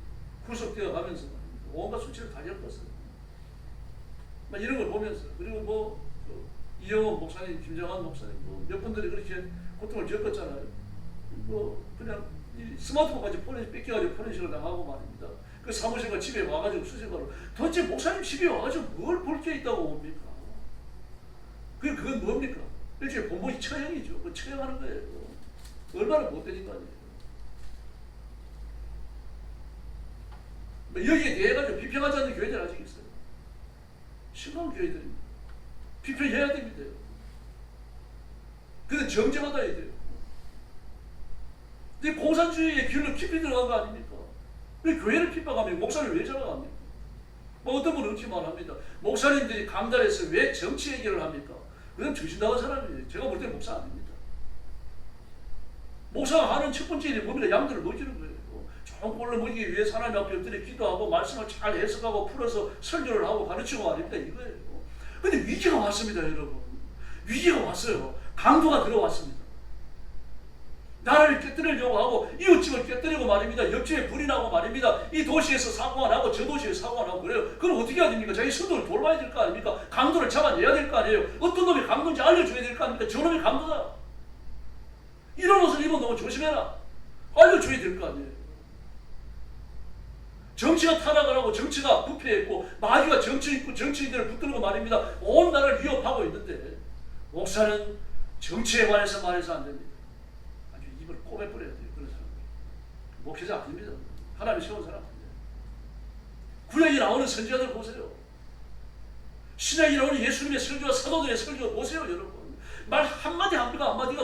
구속되어 가면서 온갖 수치를 다 겪었어요. 이런 걸 보면서, 그리고 이영원 목사님, 김정환 목사님, 몇 분들이 그렇게 고통을 겪었잖아요. 그냥 이 스마트폰까지 뺏겨가지고 포렌식을 당하고 말입니다. 그 사무실과 집에 와가지고 수색하러, 도대체 목사님 집에 와가지고 뭘 볼 게 있다고 옵니까? 그건 뭡니까? 일종의 본보기 처형이죠. 그 처형하는 거예요. 얼마나 못되는 거 아니에요. 여기에 대해 가지고 비평하지 않는 교회들 아직 있어요. 심각한 교회들입니다. 비평해야 됩니다. 근데 정죄받아야 돼요. 근데 공산주의의 길로 깊이 들어간 거 아닙니까? 왜 교회를 핍박하면 목사를 왜 잡아갑니까? 어떤 분은 그렇게 말합니다. 목사님들이 강단에서 왜 정치 얘기를 합니까? 그건 정신 나간 사람이에요. 제가 볼 때 목사 아닙니다. 목사가 하는 첫 번째 일이 뭡니까? 양들을 먹이는 거예요. 좋은 꼴로 먹이기 위해 사람이 앞에 엎드려 기도하고 말씀을 잘 해석하고 풀어서 설교를 하고 가르치고 말입니다. 이거예요. 근데 위기가 왔습니다, 여러분. 위기가 왔어요. 강도가 들어왔습니다. 나라를 깨뜨리려고 하고 이웃집을 깨뜨리고 말입니다. 옆집에 불이 나고 말입니다. 이 도시에서 사고가 나고 저 도시에서 사고가 나고 그래요. 그럼 어떻게 해야 됩니까? 자기 성도를 돌봐야 될 거 아닙니까? 강도를 잡아내야 될 거 아니에요. 어떤 놈이 강도인지 알려줘야 될 거 아닙니까? 저 놈이 강도다. 이런 옷을 입어놓으면 조심해라. 알려줘야 될 거 아니에요. 정치가 타락을 하고 정치가 부패했고 마귀가 정치인들을 붙들고 말입니다. 온 나라를 위협하고 있는데 목사는 정치에 관해서 말해서 안 됩니다. 아주 입을 꼬매버려야 돼요. 그런 사람. 목회자 아닙니다. 하나님 세운 사람 아닙니다. 구약에 나오는 선지자들 보세요. 신약에 나오는 예수님의 설교와 사도들의 설교 보세요, 여러분. 말 한마디가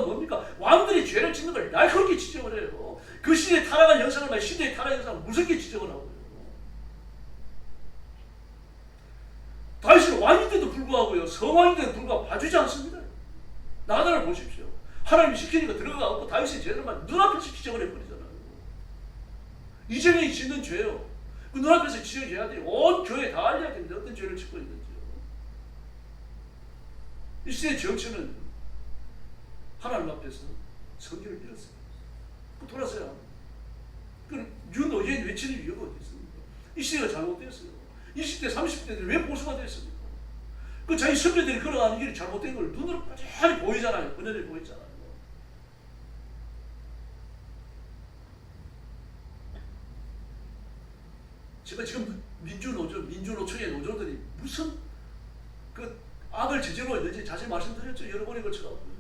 뭡니까? 왕들이 죄를 짓는 걸 날카롭게 지적을 해요. 그 시대에 타락한 영상을 말 시대에 타락한 영상을 무섭게 지적을 하고요. 다윗은 왕인데도 불구하고요, 성왕인데도 불구하고 봐주지 않습니다. 나다를 보십시오. 하나님이 시키니까 들어가고 다윗의 죄를만 눈앞에서 지적을 해버리잖아요. 이재명이 짓는 죄요. 그 눈앞에서 지적해야 돼요. 온 교회 다 알려야 됩니다. 어떤 죄를 짓고 있는지요. 이 시대의 정치는 하나님 앞에서 성경을 잃었어요. 그 돌아서야 합니다. 그 윤호주의 외치는 이유가 어디 있습니까? 이 시대가 잘못됐어요. 20대, 30대들 왜 보수가 됐습니까? 그 자기 선배들이 걸어가는 길이 잘못된 걸 눈으로 뻔히 보이잖아요. 번연히 보이잖아요. 제가 지금 민주노총의 노조들이 무슨 그 악을 저지르고 있는지 자세히 말씀드렸죠. 여러 번에 걸쳐가지고.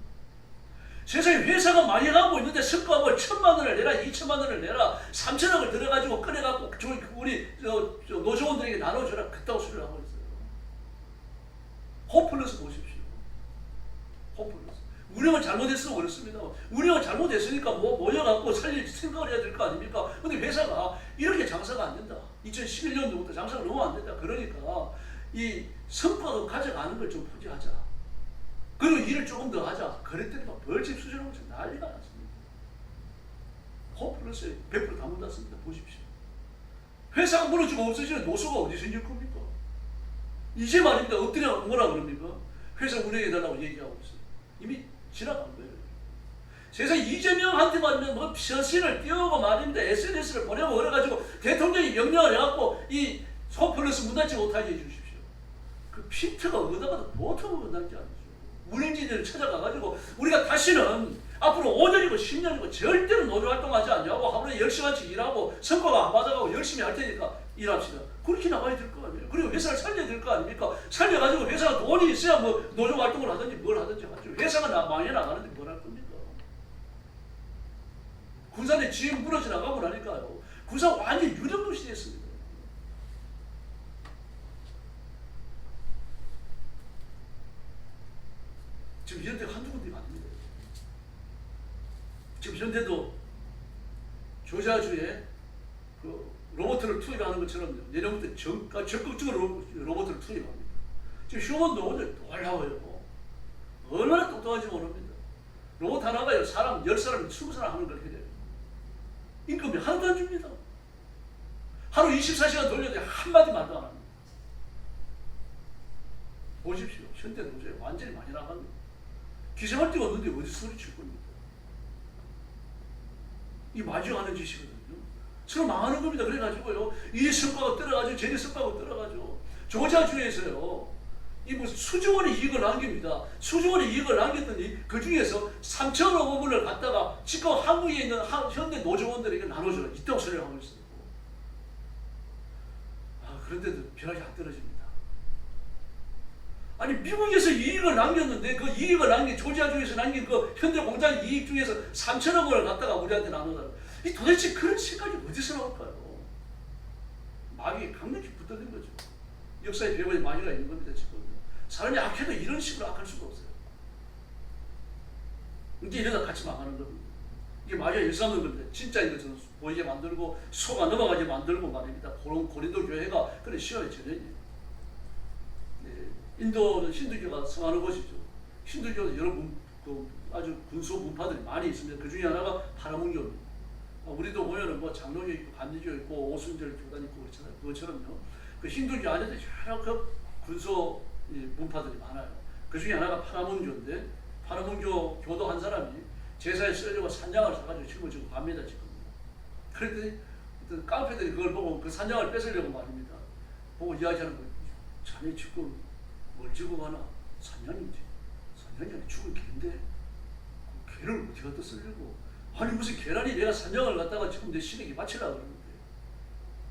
세상에 회사가 많이 가고 있는데 성과급을 1,000만 원을 내라, 2,000만 원을 내라, 3,000억을 들어가지고 꺼내갖고 우리 노조원들에게 나눠줘라. 그따구 소리를 하고 있어요. 호플러스 보십시오. 호플러스. 운영을 잘못했으면 그렇습니다. 운영을 잘못했으니까 모여갖고 살릴 생각을 해야 될 거 아닙니까? 근데 회사가 이렇게 장사가 안 된다. 2011년도부터 장사가 너무 안 된다. 그러니까 이 성과급 가져가는 걸 좀 포기하자. 그리고 일을 조금 더 하자. 그랬더니 막 벌집 수준으로 난리가 났습니다. 호플러스에 100% 다 묻었습니다. 보십시오. 회사가 무너지고 없어지는 노조가 어디 생길 겁니까? 이제 말입니다. 엎드려 뭐라 그럽니까? 회사 운영해달라고 얘기하고 있어요. 이미 지나간 거예요. 세상 이재명한테 말이면 뭐 편신을 띄우고 말입니다. SNS를 보내고 그래가지고 대통령이 명령을 해갖고 이 호플러스 문 닫지 못하게 해주십시오. 그 피트가 얻어가도 보통 얻어가지 않죠. 운영진들을 찾아가가지고 우리가 다시는 앞으로 5년이고 10년이고 절대로 노조활동하지 않냐고 하루에 10시간씩 일하고 성과가 안 받아가고 열심히 할 테니까 일합시다. 그렇게 나가야 될 거 아니에요. 그리고 회사를 살려야 될 거 아닙니까? 살려가지고 회사가 돈이 있어야 뭐 노조활동을 하든지 뭘 하든지 하죠. 회사가 망해 나가는데 뭘 할 겁니까? 군산에 지금 무너져 나가고 나니까요. 군산 완전히 유령도시 됐습니다. 지금 현대가 한두 군데가 아닙니다. 지금 현대도 조자주에 그 로봇을 투입하는 것처럼 내년부터 적극적으로 로봇을 투입합니다. 지금 휴먼 로봇을 놀라워요. 얼마나 똑똑한지 모릅니다. 로봇 하나가요. 사람 10사람, 20사람 하는 걸 해요. 임금이 하나도 안 줍니다. 하루 24시간 돌려도 한마디 말도 안 합니다. 보십시오. 현대 노조에 완전히 많이 나갑니다. 기생활대가 없는데 어디서 소리칠 겁니까? 이 마주하는 짓이거든요. 서로 망하는 겁니다. 그래가지고요, 이 성과가 떨어가지고 쟤네 성과가 떨어가지고 조자주에서요, 이 무슨 수조 원의 이익을 남깁니다. 수조 원의 이익을 남겼더니 그 중에서 3천억 원을 갖다가 지금 한국에 있는 현대 노조원들에게 나눠줘라. 이따고 소리를 하고 있어요. 그런데도 벼락이 안 떨어집니다. 아니 미국에서 이익을 남겼는데 그 이익을 남긴 조지아주에서 남긴 그 현대공장 이익 중에서 3천억 원을 갖다가 우리한테 나눠달라. 이 도대체 그런 생각이 어디서 나올까요? 마귀에 강력히 붙어든 거죠. 역사의 배후에 마귀가 있는 겁니다. 지금 사람이 악해도 이런 식으로 악할 수가 없어요. 이제 이러다 같이 망하는 겁니다. 이게 마귀가 일삼는 겁니다. 진짜인 것처럼 보이게 만들고 속아 넘어가게 만들고 말입니다. 고린도 교회가 그런 시험의 전형이에요. 인도는 힌두교가 성하는 곳이죠. 힌두교는 여러 아주 군소 문파들이 많이 있습니다. 그 중에 하나가 파라문교입니다. 우리도 보면은 뭐 장로교 있고 감리교 있고 오순절 교단 있고 그렇잖아요. 그것처럼요. 그 힌두교 안에도 여러 그 군소 문파들이 많아요. 그 중에 하나가 파라문교인데 파라문교 교도 한 사람이 제사에 쓰려고 산장을 사가지고 지금 갑니다 지금. 그랬더니 어떤 깡패들이 그걸 보고 그 산장을 뺏으려고 말입니다. 보고 이야기하는 거예요. 자네 지금 뭘 지고 가나? 산냥이지. 산냥이 죽은 개인데 그 개를 어디 갖다 쓰려고? 아니 무슨 개라니 내가 산냥을 갖다가 지금 내 신에게 바치려고 그러는데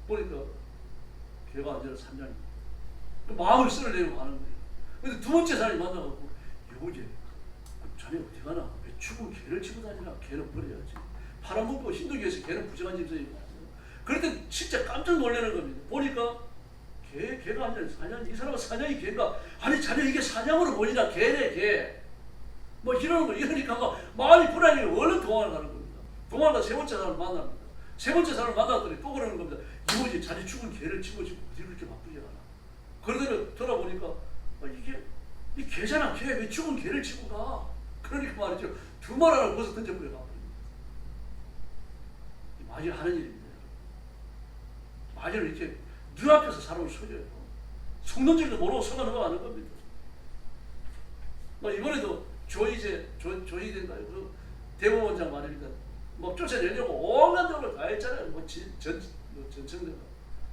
보니까 개가 아니라 산냥이. 그 마음을 쓰려고 하는 거예요. 근데 두 번째 사람이 만나갖고 여보게 자네 어디 가나? 왜 죽은 개를 지고 다니나? 개를 버려야지. 팔아먹고 힌두교에서 개는 부정한 짐승이고. 그럴 때 진짜 깜짝 놀라는 겁니다. 보니까 개가 아니라 사냥, 이 사람은 사냥이 개인가? 아니 자네 이게 사냥으로 보이나? 개네 개. 뭐 이러는 거. 이러니까 막 마음이 불안해. 얼른 도망을 가는 겁니다. 도망가 세 번째 사람을 만납니다. 세 번째 사람을 만났더니 또 그러는 겁니다. 이모지 자네 죽은 개를 집어지고 어디 그렇게 바쁘게 가나? 그러더니 돌아보니까 이 개잖아. 개 왜 죽은 개를 집고 가? 그러니까 말이죠. 두 말 하나 벗어 던져버려 가버립니다. 마귀가 하는 일입니다. 마귀는 이렇게 눈앞에서 사람을 속여요. 속는지도 모르고 속아 넘어가는 겁니다. 이번에도 조이된가요? 그 대법원장 말입니다. 뭐 쫓아내려고 온갖 적으로 다 했잖아요.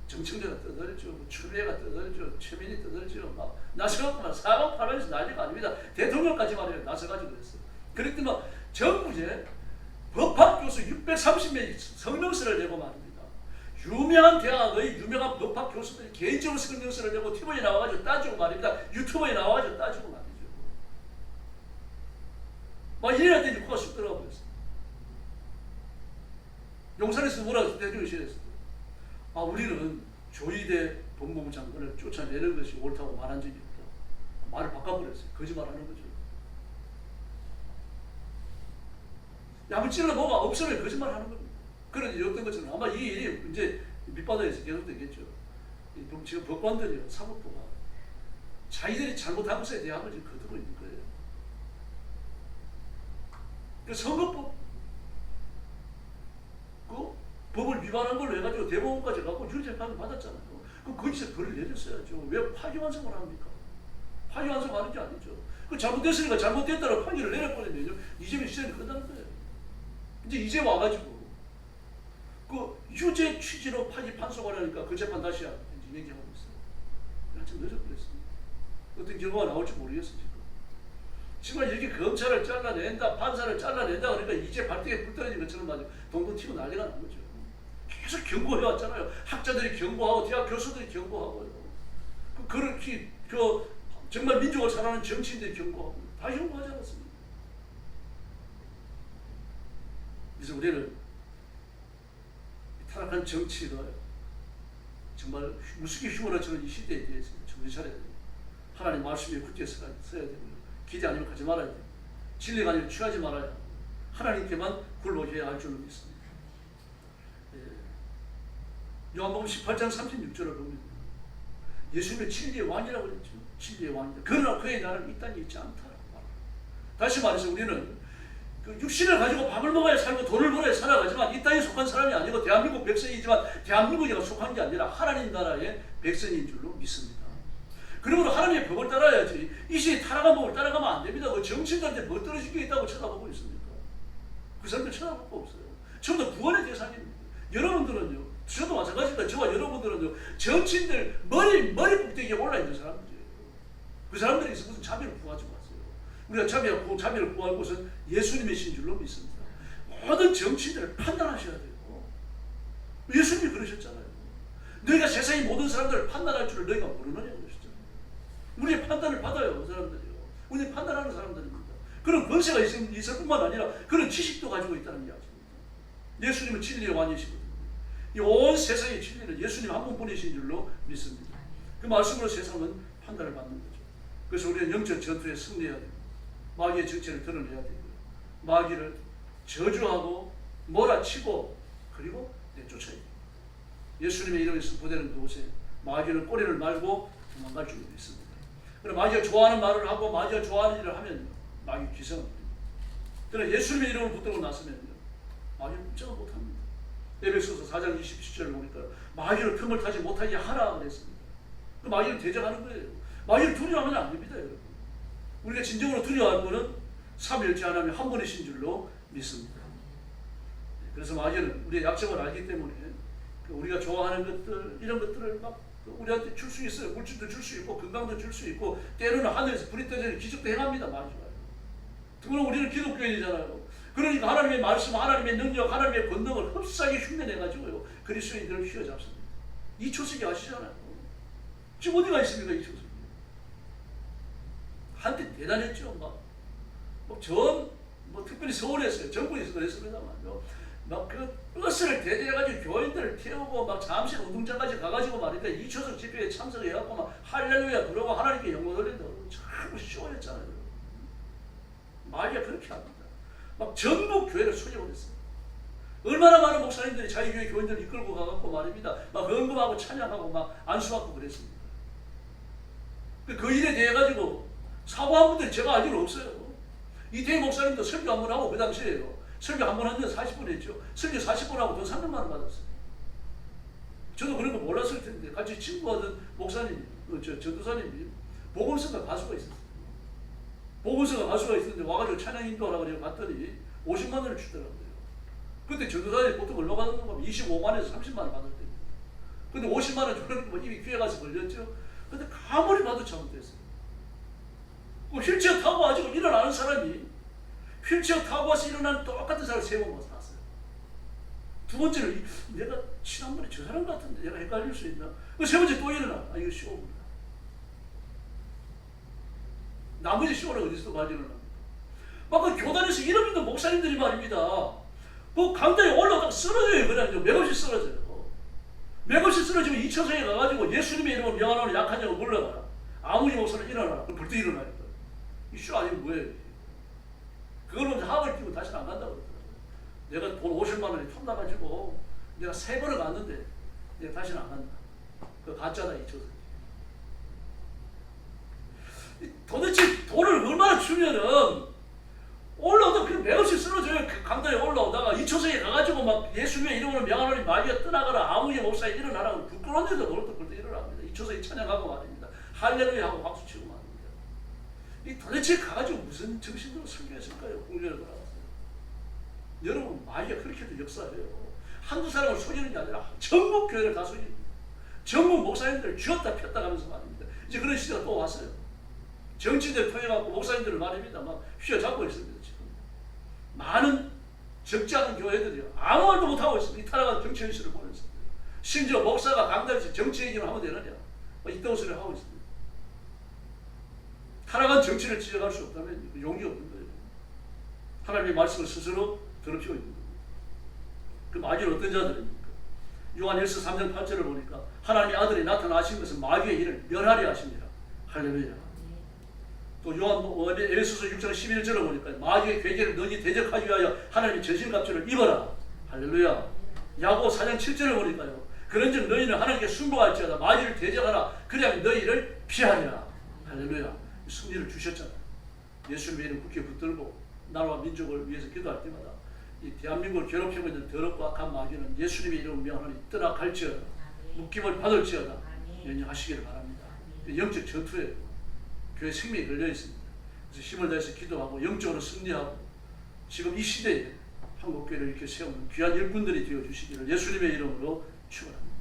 정청래가 떠들죠, 추미애가 떠들죠, 최민희 떠들죠. 막 나서갖고 사방팔방에서 난리가 아닙니다. 대통령까지 말이에요. 나서가지고 그랬어요. 그랬더니 막 전부제 법학교수 630명이 성명서를 내고 말입니다. 유명한 대학의 유명한 법학 교수들이 개인적으로 성명서를 내고 TV에 나와가지고 따지고 말입니다. 유튜브에 나와가지고 따지고 말이죠. 막 이래야 되니 코가 쑥 들어가 버렸어요. 용산에서 뭐라고 대중시했어요. 우리는 조이대 법무부 장관을 쫓아내는 것이 옳다고 말한 적이 없다. 말을 바꿔버렸어요. 거짓말하는 거죠. 야물 찔러 뭐가 없으면 거짓말하는 겁니다. 그런 어떤 것처럼 아마 이 일이 이제 밑바닥에서 계속되겠죠. 지금 법관들이요, 사법부가 자기들이 잘못한 것에 대항을 지금 거두고 있는 거예요. 그 선거법 그 법을 위반한 걸로 해가지고 대법원까지 가고 유죄판을 받았잖아요. 그 거기서 벌을 내렸어야죠. 왜 파기환송을 합니까? 파기환송하는 게 아니죠. 그 잘못됐으니까 잘못됐다고 판결을 내렸거든요. 이재명 시절이 끝난 거예요. 이제 와가지고 그 유죄 취지로 파기 판소가 하니까 그 재판 다시 이제 얘기하고 있어요. 좀 늦어버렸습니다. 어떤 결과가 나올지 모르겠어요. 지금 이렇게 검찰을 잘라낸다, 판사를 잘라낸다 그러니까 이제 발등에 불 떨어진 것처럼 말이죠. 동동 튀고 난리가 난 거죠. 계속 경고해왔잖아요. 학자들이 경고하고 대학 교수들이 경고하고요. 그렇게 정말 민족을 사랑하는 정치인들이 경고하고 다 경고하지 않았습니까? 그래서 우리는 타락한 정치가 정말 무섭게 휘몰아치는 이 시대에 대해서 정신 차려야 됩니다. 하나님 말씀에 굳게 서야 되고요. 기대 아니면 가지 말아야 돼요. 진리가 아니면 취하지 말아야 돼요. 하나님께만 굴복해야 할 줄로 믿습니다. 요한복음 18장 36절을 보면 예수님의 진리의 왕이라고 그랬죠. 진리의 왕이다. 그러나 그의 나는 이 땅에 있지 않다라고 말합니다. 다시 말해서 우리는 그 육신을 가지고 밥을 먹어야 살고 돈을 벌어야 살아가지만 이 땅에 속한 사람이 아니고 대한민국 백성이지만 대한민국에 속한 게 아니라 하나님 나라의 백성인 줄로 믿습니다. 그러므로 하나님의 법을 따라야지 이 시대에 타락한 법을 따라가면 안 됩니다. 그 정치인들한테 뭐 떨어진 게 있다고 쳐다보고 있습니까? 그 사람들 쳐다볼 거 없어요. 전부 다 구원의 대상입니다. 여러분들은요, 저도 마찬가지입니다. 저와 여러분들은요, 정치인들 머리 꼭대기에 올라있는 사람들이에요. 그 사람들이 있어 무슨 자비를 구하지 마세요. 우리가 자비를 구할 곳은 예수님의 신 줄로 믿습니다. 모든 정치인들을 판단하셔야 돼요. 예수님이 그러셨잖아요. 너희가 세상의 모든 사람들을 판단할 줄을 너희가 모르느냐고 그러셨잖아요. 우리의 판단을 받아요. 그 사람들이요. 우리는 판단하는 사람들입니다. 그런 권세가 있을 뿐만 아니라 그런 지식도 가지고 있다는 이야기입니다. 예수님은 진리의 왕이시거든요. 이 온 세상의 진리는 예수님 한 분뿐이신 줄로 믿습니다. 그 말씀으로 세상은 판단을 받는 거죠. 그래서 우리는 영적 전투에 승리해야 됩니다. 마귀의 정체를 드러내야 되고요. 마귀를 저주하고 몰아치고 그리고 내쫓아야 돼요. 예수님의 이름에 선포되는 그곳에 마귀는 꼬리를 말고 도망갈 줄로 믿습니다. 그럼 마귀가 좋아하는 말을 하고 마귀가 좋아하는 일을 하면 마귀 기성합니다. 그러나 예수님의 이름을 붙들고 나서면요, 마귀는 꼼짝을 못합니다. 에베소서 4장 27절을 보니까 마귀를 틈을 타지 못하게 하라 그랬습니다. 그 마귀를 대적하는 거예요. 마귀를 두려워하면 안 됩니다, 여러분. 우리가 진정으로 두려워할 것은 삼위일체 하나님 한 분이신 줄로 믿습니다. 그래서 마귀는 우리의 약점을 알기 때문에 우리가 좋아하는 것들, 이런 것들을 막 우리한테 줄 수 있어요. 물질도 줄 수 있고 건강도 줄 수 있고 때로는 하늘에서 불이 떠지는 기적도 행합니다. 마귀가. 그러나 우리는 기독교인이잖아요. 그러니까 하나님의 말씀, 하나님의 능력, 하나님의 권능을 흡사하게 흉내내가지고요, 그리스도인들을 휘어잡습니다. 이 초석이 아시잖아요. 지금 어디가 있습니까, 이 초석이? 한때 대단했죠. 특별히 서울에서요, 전국에서 그랬습니다만, 막 그 버스를 대절해가지고 교인들을 태우고 막 잠시 운동장까지 가가지고 말이니까 이초석 집회에 참석해갖고 막 할렐루야 그러고 하나님께 영광 돌린다고 참 쇼였잖아요. 말이야 그렇게 합니다. 막 전국 교회를 소집했어요. 얼마나 많은 목사님들이 자기 교회 교인들을 이끌고 가갖고 말입니다. 막 헌금하고 찬양하고 막 안수하고 그랬습니다. 그 일에 대해 가지고 사과한 분들이 제가 알기로 없어요. 이태희 목사님도 설교 한 번 하고 그 당시에요. 설교 한 번 하는데 40분 했죠. 설교 40분 하고 돈 300만 원 받았어요. 저도 그런 거 몰랐을 텐데 같이 친구하던 목사님, 전도사님이 복음서가 가수가 있었어요. 복음서가 가수가 있었는데 와가지고 찬양 인도하라고 그래서 봤더니 50만 원을 주더라고요. 근데 전도사님이 보통 얼마 받는 거면 25만에서 30만 원 받을 때입니다. 근데 50만 원 주는 거 이미 귀에 가서 걸렸죠. 근데 아무리 봐도 잘못됐어요. 그 휠체어 타고 가지고 일어나는 사람이 휠체어 타고 와서 일어나는 똑같은 사람을 세 번 봤어요. 두 번째는 내가 지난번에 저 사람 같은데 내가 헷갈릴 수 있나? 그 세 번째 또 일어나. 아 이거 쇼구나. 나머지 쇼는 어디서 많이 일어납니까? 막 그 교단에서 이름 있는 목사님들이 말입니다. 그 강당에 올라가다가 쓰러져요. 그냥 맥없이 쓰러져요. 맥없이 쓰러지면 2차선에 가가지고 예수님의 이름으로 명하노니 약한 자가 물러가라. 아무리 목사는 일어나라. 벌떡 일어나니까. 이 쇼 아니면 뭐예요? 그걸로 학을 끼고 다시는 안 간다고 그러더라고요. 내가 돈 50만 원이 탐나가지고 내가 3번을 갔는데 내가 다시는 안 간다. 그거 가짜다 2차선. 도대체 돈을 얼마나 주면은 올라오다 그냥 맥없이 쓰러져요. 그 강당에 올라오다가 2초선에 가가지고 막 예수님의 이름으로 명하노니 마귀가 떠나가라. 아무리 목사에 일어나라고 부끄러운데도 노릇도 벌떡 일어납니다. 2초선에 찬양하고 말입니다. 할렐루야 하고 박수치고 말입니다. 이 도대체 가가지고 무슨 정신으로 설교했을까요? 공연에 돌아갔어요. 여러분 마귀가 그렇게도 역사해요. 한두 사람을 속이는 게 아니라 전국 교회를 다 속입니다. 전국 목사님들을 쥐었다 폈다 가면서 말입니다. 이제 그런 시대가 또 왔어요. 정치인들 통해갖고 목사님들을 말입니다. 막 휘어잡고 있습니다. 지금 많은 적지 않은 교회들이요. 아무 말도 못하고 있습니다. 이 타락한 정치 현실을 보면서. 심지어 목사가 강단에서 정치 얘기를 하면 되느냐. 이딴 소리를 하고 있습니다. 타락한 정치를 지적할 수 없다면 용기 없는 거예요. 하나님의 말씀을 스스로 더럽히고 있는 겁니다. 그 마귀는 어떤 자들입니까? 요한일서 3장 8절을 보니까 하나님의 아들이 나타나신 것은 마귀의 일을 멸하려 하십니다. 할렐루야. 또 요한 에베소서 6장 11절을 보니까 마귀의 괴계를 너희 대적하기 위하여 하나님의 전신갑주를 입어라. 할렐루야. 야고 4장 7절을 보니까요. 그런즉 너희는 하나님께 순복할지어다 마귀를 대적하라. 그래야 너희를 피하리라. 할렐루야. 승리를 주셨잖아요. 예수님의 이름 굳게 붙들고 나라와 민족을 위해서 기도할 때마다 이 대한민국을 괴롭히고 있는 더럽고 악한 마귀는 예수님의 이름을 명하니 떠나갈지어다. 묶임을 받을지어다. 연연하시기를 바랍니다. 영적 전투에 교회 생명이 걸려 있습니다. 그래서 힘을 다해서 기도하고 영적으로 승리하고 지금 이 시대에 한국교회를 이렇게 세우는 귀한 일꾼들이 되어 주시기를 예수님의 이름으로 축원합니다.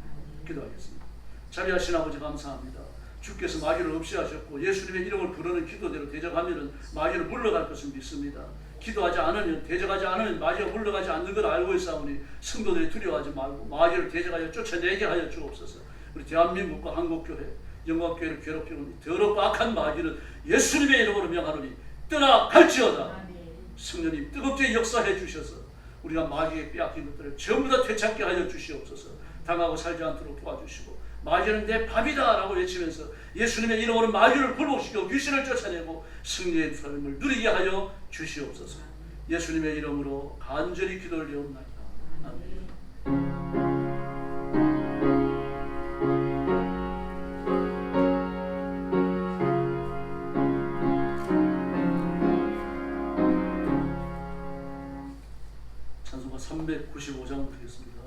기도하겠습니다. 자비하신 아버지 감사합니다. 주께서 마귀를 없이 하셨고 예수님의 이름을 부르는 기도대로 대적하면 마귀는 물러갈 것을 믿습니다. 기도하지 않으면 대적하지 않으면 마귀가 물러가지 않는 걸 알고 있사오니 성도들이 두려워하지 말고 마귀를 대적하여 쫓아내게 하여 주옵소서. 우리 대한민국과 한국교회 영광교회를 괴롭히는 더럽고 악한 마귀는 예수님의 이름으로 명하노니 떠나갈지어다. 성령님 뜨겁게 역사해 주셔서 우리가 마귀에 빼앗긴 것들을 전부 다 되찾게 하여 주시옵소서. 당하고 살지 않도록 도와주시고 마귀는 내 밥이다 라고 외치면서 예수님의 이름으로 마귀를 굴복시켜 귀신을 쫓아내고 승리의 삶을 누리게 하여 주시옵소서. 예수님의 이름으로 간절히 기도 올리옵나이다. 아멘. 찬송가 395장 드리겠습니다.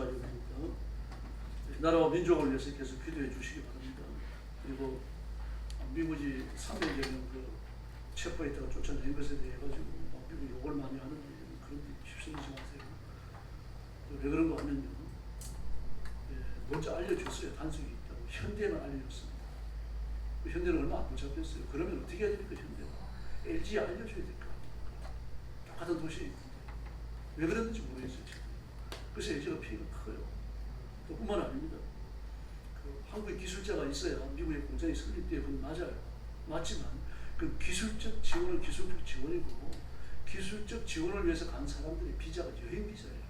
주셔가지고 그러니까 나라와 민족을 위해서 계속 기도해 주시기 바랍니다. 그리고 미국이 300여명 그 체포했다가 쫓아낸 것에 대해 가지고 미국 욕을 많이 하는데 그런 데 휩쓸리지 마세요. 왜 그런 거 하면요, 먼저 알려줬어요. 단속이 있다고. 현대는 알려줬습니다. 현대는 얼마 안 붙잡혔어요. 그러면 어떻게 해야 됩니까? 현대가 LG에 알려줘야 될까? 똑같은 도시에 있는데 왜 그랬는지 모르겠어요. 지금. 그래서 LG가 피해가 커요. 또 뿐만 아닙니다. 그 한국의 기술자가 있어야 미국의 공장이 설립돼야 그건 맞아요. 맞지만 그 기술적 지원은 기술적 지원이고 기술적 지원을 위해서 간 사람들의 비자가 여행 비자예요.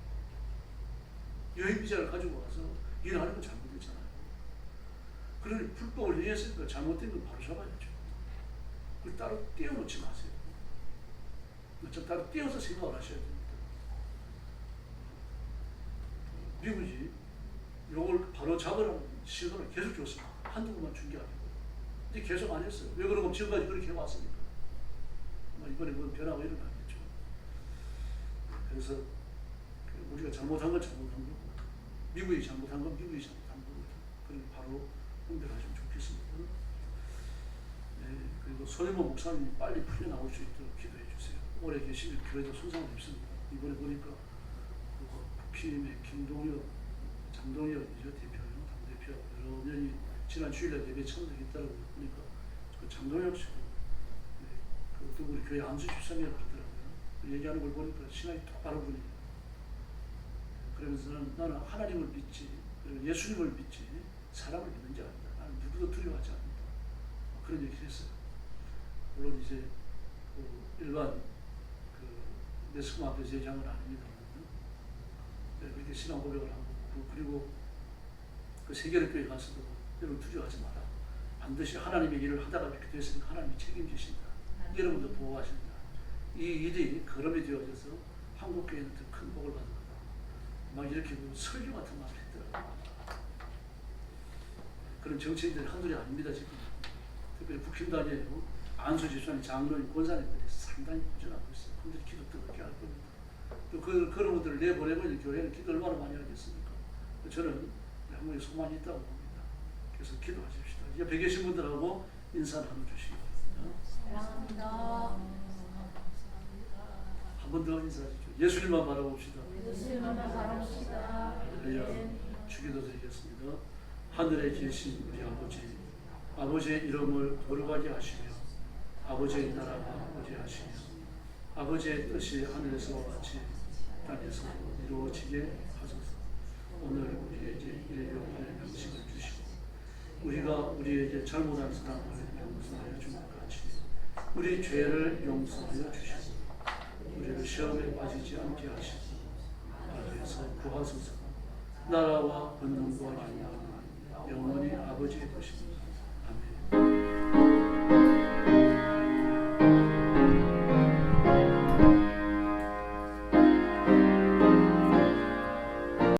여행 비자를 가지고 와서 일하는 건 잘못됐잖아요. 그러니 불법을 이해했으니까 잘못된 건 바로 잡아야죠. 그걸 따로 떼어놓지 마세요. 좀 따로 떼어서 생각을 하셔야 됩니다. 미국이 이걸 바로 잡으라는 시도를 계속 줬습니다. 한두 번만 준 게 아니고. 근데 계속 안 했어요. 왜 그러고 지금까지 그렇게 해왔습니까? 이번에 뭐 변화가 일어나겠죠. 그래서 우리가 잘못한 건 잘못한 거고 미국이 잘못한 건 미국이 잘못한 거고 그걸 바로 분별하시면 좋겠습니다. 네, 그리고 손혜모 목사님이 빨리 풀려나올 수 있도록 기도해 주세요. 오래 계시면 교회도 손상을 입습니다. 이번에 보니까 국힘의 김동혁, 장동혁이죠 대표요, 당대표 여러 명이 지난 주일날 예배 참석했다고 보니까 그 장동혁 씨, 네, 그것도 우리 교회 안수 집사님이라고 그러더라고요. 얘기하는 걸 보니까 신앙이 똑바로 분이에요. 그러면서 나는 하나님을 믿지, 그리고 예수님을 믿지, 사람을 믿는지 아니다. 나는 누구도 두려워하지 않는다. 그런 얘기를 했어요. 물론 이제 그 일반 그 매스컴 앞에서 얘기한 건 아닙니다. 그렇게 신앙 고백을 하고 그리고 그 세계교회 가서도 여러분 두려워하지 마라. 반드시 하나님의 일을 하다가 이렇게 됐으니까 하나님이 책임지신다. 여러분도 보호하신다. 이 일이 걸음이 되어져서 한국교회는 더 큰 복을 받을 거다. 막 이렇게 설교 같은 말을 했더라고요. 그런 정치인들이 한둘이 아닙니다. 지금 특별히 북힘단이에요. 안수 집사님, 장로님, 권사님들이 상당히 꾸준하고 있어요. 그분들이 기도 뜨겁게 할 겁니다. 또 그런 분들을 내보내버리는 교회는 기도 얼마나 많이 하겠습니까? 저는 한국에 소망이 있다고 봅니다. 그래서 기도하십시다. 옆에 계신 분들하고 인사 나눠주시기 바랍니다. 한 번 더 인사하시죠. 예수님만 바라봅시다. 예수님만 바라봅시다. 할렐루야. 주기도 드리겠습니다. 하늘에 계신 우리 아버지, 아버지의 이름을 거룩하게 하시며 아버지의 나라가 오게 하시며 아버지의 뜻이 하늘에서와 같이 땅에서 이루어지게 하소서. 오늘 우리에게 일용할 양식을 주시고 우리가 우리에게 잘못한 사람을 용서하여 준 것 같이 우리 죄를 용서하여 주시고 우리를 시험에 빠지지 않게 하시고 악에서 구하소서. 나라와 권능과 영광은 영원히 아버지의 것입니다.